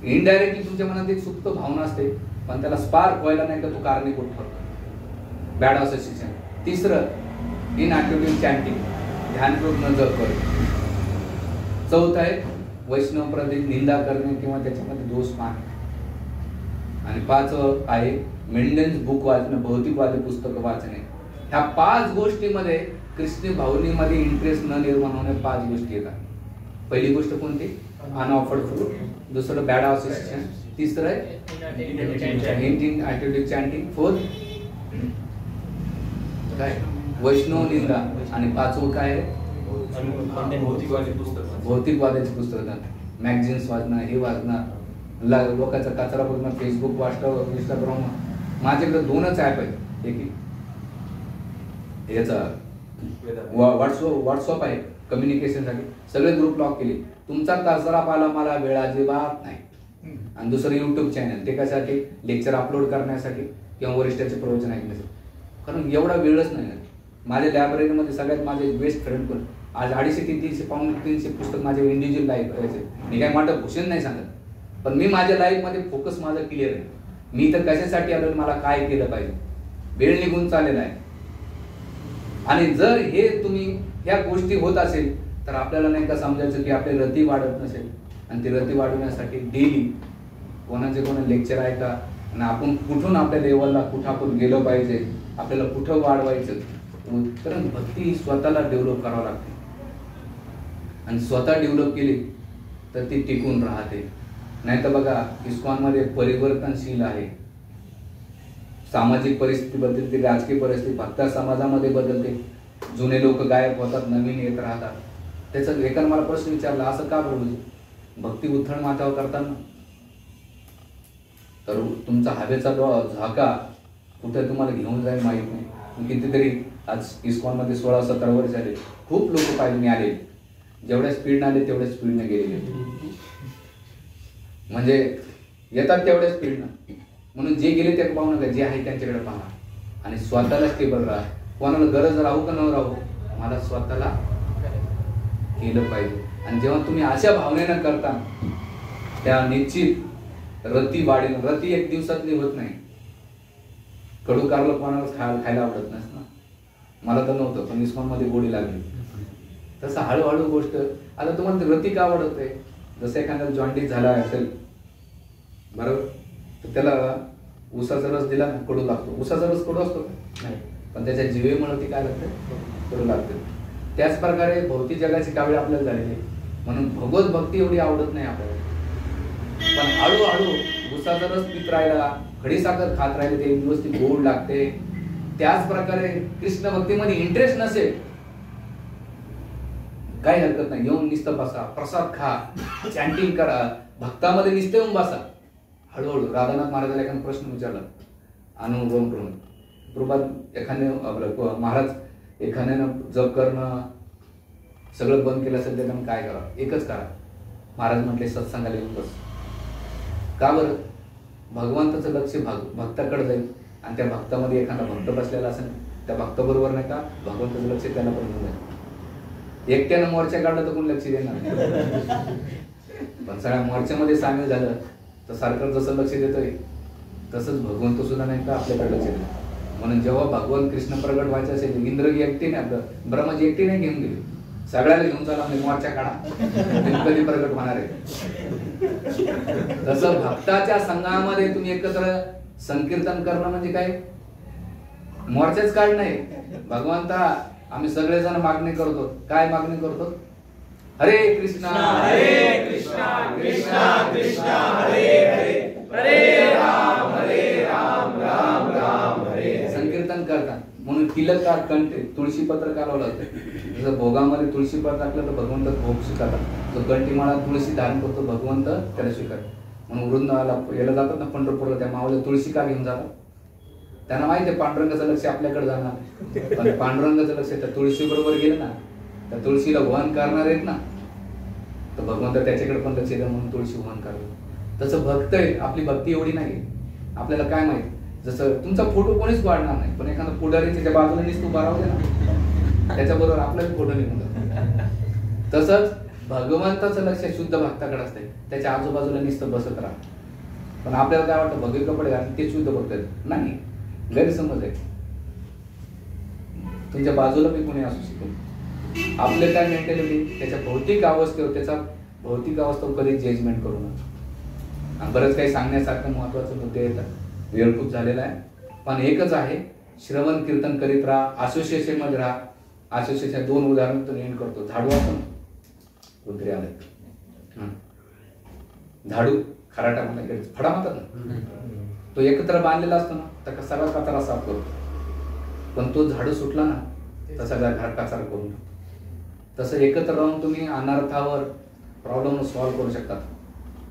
इनडायरेक्टली तुमच्या मनात एक सुप्त भावना असते, पण त्याला स्पार्क व्हायला नाही का तो कारणीभूत ठरतो. Bad association. तिसरं इनॲक्टिव्ह चॅन्टिंग, ध्यानपूर्वक न जप करणे. चौथं आहे वैष्णव प्रति निंदा करणे किंवा त्याच्यामध्ये दोष पाहणे. आणि 5वं आहे मेंडेन्स बुक वाचणं, भौतिकवादी पुस्तकं वाचणे. ह्या 5 गोष्टीमध्ये कृष्ण भावनेमध्ये इंटरेस्ट न निर्माण होणे 5 गोष्टी येतात. पहिली गोष्ट कोणती, अनऑफर्ड फूड. दुसरं बॅड असोसिएशन. तिसरं आहे इनॲक्टिव्ह चॅन्टिंग. 4 काय वैष्णव निंदा. आणि 5वं काय आहे भौतिकवादाची पुस्तकं, मॅगझिन्स वाचणं, हे वाचणं, लोकांचा कचरा बघणं, फेसबुक वाचणं, इंस्टाग्राम. माझ्याकडे 2च ऍप आहेत. एक याचा व्हॉट्सअप आहे कम्युनिकेशनसाठी, सगळे ग्रुप लॉक केले. तुमचा कचरा पाला मला वेळ अजिबात नाही. आणि दुसरं युट्यूब चॅनल, ते कशासाठी, लेक्चर अपलोड करण्यासाठी किंवा वरिष्ठाचे प्रवचन ऐकण्यासाठी. कारण एवढा वेळच नाही. माझ्या लायब्ररीमध्ये सगळ्यात माझे बेस्ट फ्रेंड पण आज 250-300 पाऊण 300 पुस्तक माझे इंडिव्हिज्युअल लाईफ करायचे. मी काय मोठं भूषण नाही सांगत, पण मी माझ्या लाईफमध्ये फोकस माझा क्लिअर आहे. मी तर कशासाठी आलो, मला काय केलं पाहिजे. वेळ निघून चाललेला आहे. आणि जर हे तुम्ही ह्या गोष्टी होत असेल तर आपल्याला नाही का समजायचं की आपली रती वाढत नसेल. आणि ती रती वाढवण्यासाठी डेली कोणाचे लेक्चर ऐका आणि आपण कुठून आपल्या लेवलला कुठं आपण गेलो पाहिजे, आपल्याला कुठं वाढवायचं. कारण भक्ती ही स्वतःला डेव्हलप करावं लागते. आणि स्वतः डेव्हलप केली तर ती टिकून राहते. नाही तर बघा इस्कॉनमध्ये परिवर्तनशील आहे. सामाजिक परिस्थिती बदलते, राजकीय परिस्थिती, भक्ता समाजामध्ये बदलते. जुने लोक गायब होतात, नवीन येत राहतात. त्याचा एकाने मला प्रश्न विचारला, असं का बरोबर, भक्ती उथळ माथ्यावर करताना तर तुमचा हवेचा झाका कुठे तुम्हाला घेऊन जाईल माहित नाही. कितीतरी आज इस्कॉनमध्ये 16-17 वर्ष झाले, खूप लोक पाहिजे आले, जेवढ्या स्पीडने आले तेवढ्या स्पीडने गेलेले. म्हणजे येतात तेवढ्या स्पीडनं. म्हणून जे गेले ते पाहू नका, जे आहे त्यांच्याकडे पाहा आणि स्वतःला स्टेबल राहा. कोणाला गरज राहू का न राहू, मला स्वतःला केलं पाहिजे. आणि जेव्हा तुम्ही अशा भावनेनं करता त्या निश्चित रती वाढेल. रती एक दिवसातली होत नाही. कडू कारलं कोणाला खायला आवडत नसतं, मला तर नव्हतं, पण इस्कॉनमध्ये गोडी लागली. तसं हळूहळू गोष्ट. आता तुम्हाला रती का आवडत आहे? जसं एखाद्याला जॉन्डिस झाला असेल बरोबर, तर त्याला ऊसाचा रस दिला ना कडू लागतो. ऊसाचा रस कडू असतो नाही, पण त्याच्या जिवेमुळे ती काय लागते, कडू लागते. त्याच प्रकारे भौतिक जगाची कावडी आपल्याला झालेली आहे, म्हणून भगवत भक्ती एवढी आवडत नाही आपल्याला. पण हळूहळू ऊसाचा रस पित राहिला, खडीसाखर खात राहिले, ते व्यवस्थित गोड लागते. त्याच प्रकारे कृष्ण भक्तीमध्ये इंटरेस्ट नसेल, काही हरकत नाही, येऊन नुसतं बसा, प्रसाद खा, चॅन्टिंग करा, भक्तामध्ये नुसतं येऊन बसा. हळूहळू राधानाथ महाराजाला एखादा प्रश्न विचारला अनुभव करून, कृपात एखाद्या महाराज एखाद्यानं जप करणं सगळं बंद केलं असेल त्याला काय करा? एकच करा. महाराज म्हटले सत्संगाला येऊन बस. का बरं? भगवंताचं लक्ष भक्ताकडे जाईल आणि त्या भक्तामध्ये एखादा भक्त बसलेला असेल, त्या भक्ताबरोबर नाही का भगवंताचं लक्ष त्याला पण घेऊन जाईल. एकट्यानं मोर्चा काढला तर कोण लक्ष देणार नाही, पण सगळ्या मोर्चामध्ये सामील झालं तर सरकार जसं लक्ष देतोय तसंच भगवंत सुद्धा नाही का आपल्याकडे लक्ष देतो. म्हणून जेव्हा भगवान कृष्ण प्रगट व्हायचे असेल, इंद्रजी एकटी नाही, आपलं ब्रह्माजी एकटी नाही घेऊन गेली, सगळ्याला घेऊन चला म्हणजे मोर्चा काढा, कधी प्रगट होणार आहे. तसं भक्ताच्या संघामध्ये तुम्ही एकत्र संकीर्तन करणं म्हणजे काय? मोर्चाच काढणं आहे. भगवंता आम्ही सगळेजण मागणी करतो. काय मागणी करतो? हरे कृष्णा हरे कृष्णा कृष्णा कृष्णा हरे हरे, हरे राम राम राम हरे. संकीर्तन करतात म्हणून तिलक का कंठे तुळशी पत्र काढावं लागतं. जसं भोगामध्ये तुळशी पत्र टाकलं तर भगवंत भोग स्वीकारतात. जो कंठीमाळा तुळशी धारण करतो भगवंत त्याला स्वीकारतो. म्हणून वृंदाला याला जातात ना पंढरपूरला, त्या मावल्या तुळशी का घेऊन जातात? त्यांना माहिती आहे पांडुरंगाचं लक्ष आपल्याकडे जाणार, पण पांडुरंगाचं लक्ष त्या तुळशी बरोबर गेलं ना, त्या तुळशीला वहन करणार आहेत ना, तर भगवंत त्याच्याकडे पण लक्ष द्या म्हणून तुळशी वहन करतो. तसं भक्त आहे. आपली भक्ती एवढी नाही. आपल्याला काय माहित, जसं तुमचा फोटो कोणीच वाढणार नाही, पण एखादा पुढारी त्याच्या बाजूला नुसतं उभा राहू दे ना, त्याच्याबरोबर आपलाच फोटो निघून जातो. तसंच भगवंताचं लक्ष शुद्ध भक्ताकडे असते, त्याच्या आजूबाजूला नुसतं बसत राहा. पण आपल्याला काय वाटतं भगवे कपडे घालून ते शुद्ध भक्त आहेत. नाही, गैरसमज आहे. तुमच्या बाजूला मी कोणी असू शकतो. आपले काय मेंटॅलिटी, त्याच्या भौतिक अवस्थेवर, त्याचा भौतिक अवस्थेवर कधी जजमेंट करू नका. बरंच काही सांगण्यासारखं महत्वाचे मुद्दे येतात, वेळ खूप झालेला आहे. पण एकच आहे, श्रवण कीर्तन करीत राहा, असोसिएशन मध्ये राहा. असोसिएशन 2 उदाहरण एंड करतो. झाडू आपण कोणतरी आलं, झाडू खराटा म्हणा फडा म्हणतात ना, तो एकत्र बांधलेला असतो ना, तर सगळा कचरा साफ करतो. पण तो झाडू सुटला ना तर सगळा घर कचरा करून टाकतो. तसं एकत्र राहून तुम्ही अनर्थावर प्रॉब्लेम सॉल्व्ह करू शकता.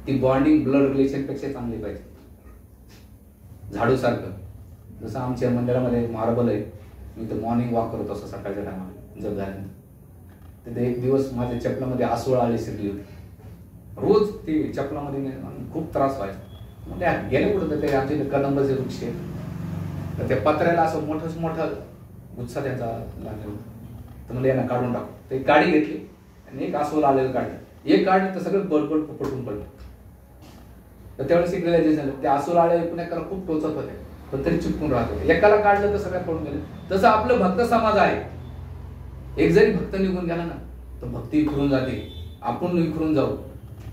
ती बॉन्डिंग ब्लड रिलेशन पेक्षा चांगली पाहिजे. झाडू सारखं जसं आमच्या मंदिरामध्ये मार्बल आहे, मी तर मॉर्निंग वॉक करत असतो सकाळच्या टायमाला जग झाल्यानंतर. तिथे एक दिवस माझ्या चपलामध्ये आसोळ आळी शिरली होती. रोज ती चपलामध्ये खूप त्रास व्हायचा. म्हणजे गेले कुठं ते आमच्या इथे कदंबाचे वृक्ष आहे, तर त्या पत्र्याला असं मोठा गुच्छा त्याचा लागलेला. तर मला यांना काढून टाकू. ते गाडी घेतली आणि एक आसोल आलेलं काढलं. एक काढलं तर सगळं बडबड पडून पडलं. तर त्यावेळेस एक रिलायझेशन झालं, ते आसोल आळे ऐकून एकाला खूप टोचत होते, पण तरी चिपकून राहत होते. एकाला काढलं तर सगळ्यात पडून गेले. तसं आपलं भक्त समाज आहे. एक जरी भक्त निघून गेला ना तर भक्ती विखरून जाते, आपण विखरून जाऊ.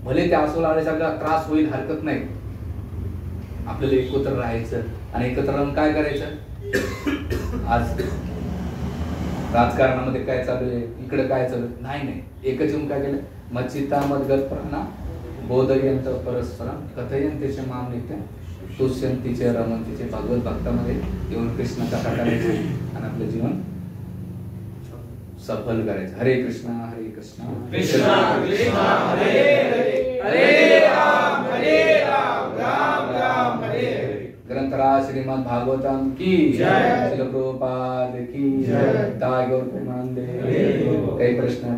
भले त्या आसोल आळेसारखा त्रास होईल, हरकत नाही. आपल्याला एकत्र राहायचं आणि एकत्र राहून काय करायचं? आज राजकारणामध्ये काय चालू आहे, इकडे काय चालू नाही, एकच येऊन काय केलं, मच्चिता मदगत प्राणा बोधयंत परस्परम कथयंतीचे माम नित्य तुष्यंतीचे रमंतीचे. भगवत भक्तामध्ये येऊन कृष्ण कथा करायची आणि आपलं जीवन सफल करायचं. हरे कृष्णा कृष्णा कृष्णा हरे हरे, हरे राम राम राम हरे हरे. ग्रंथराज श्रीमद् भागवतम की जय, श्रील प्रभुपाद की जय. काही प्रश्न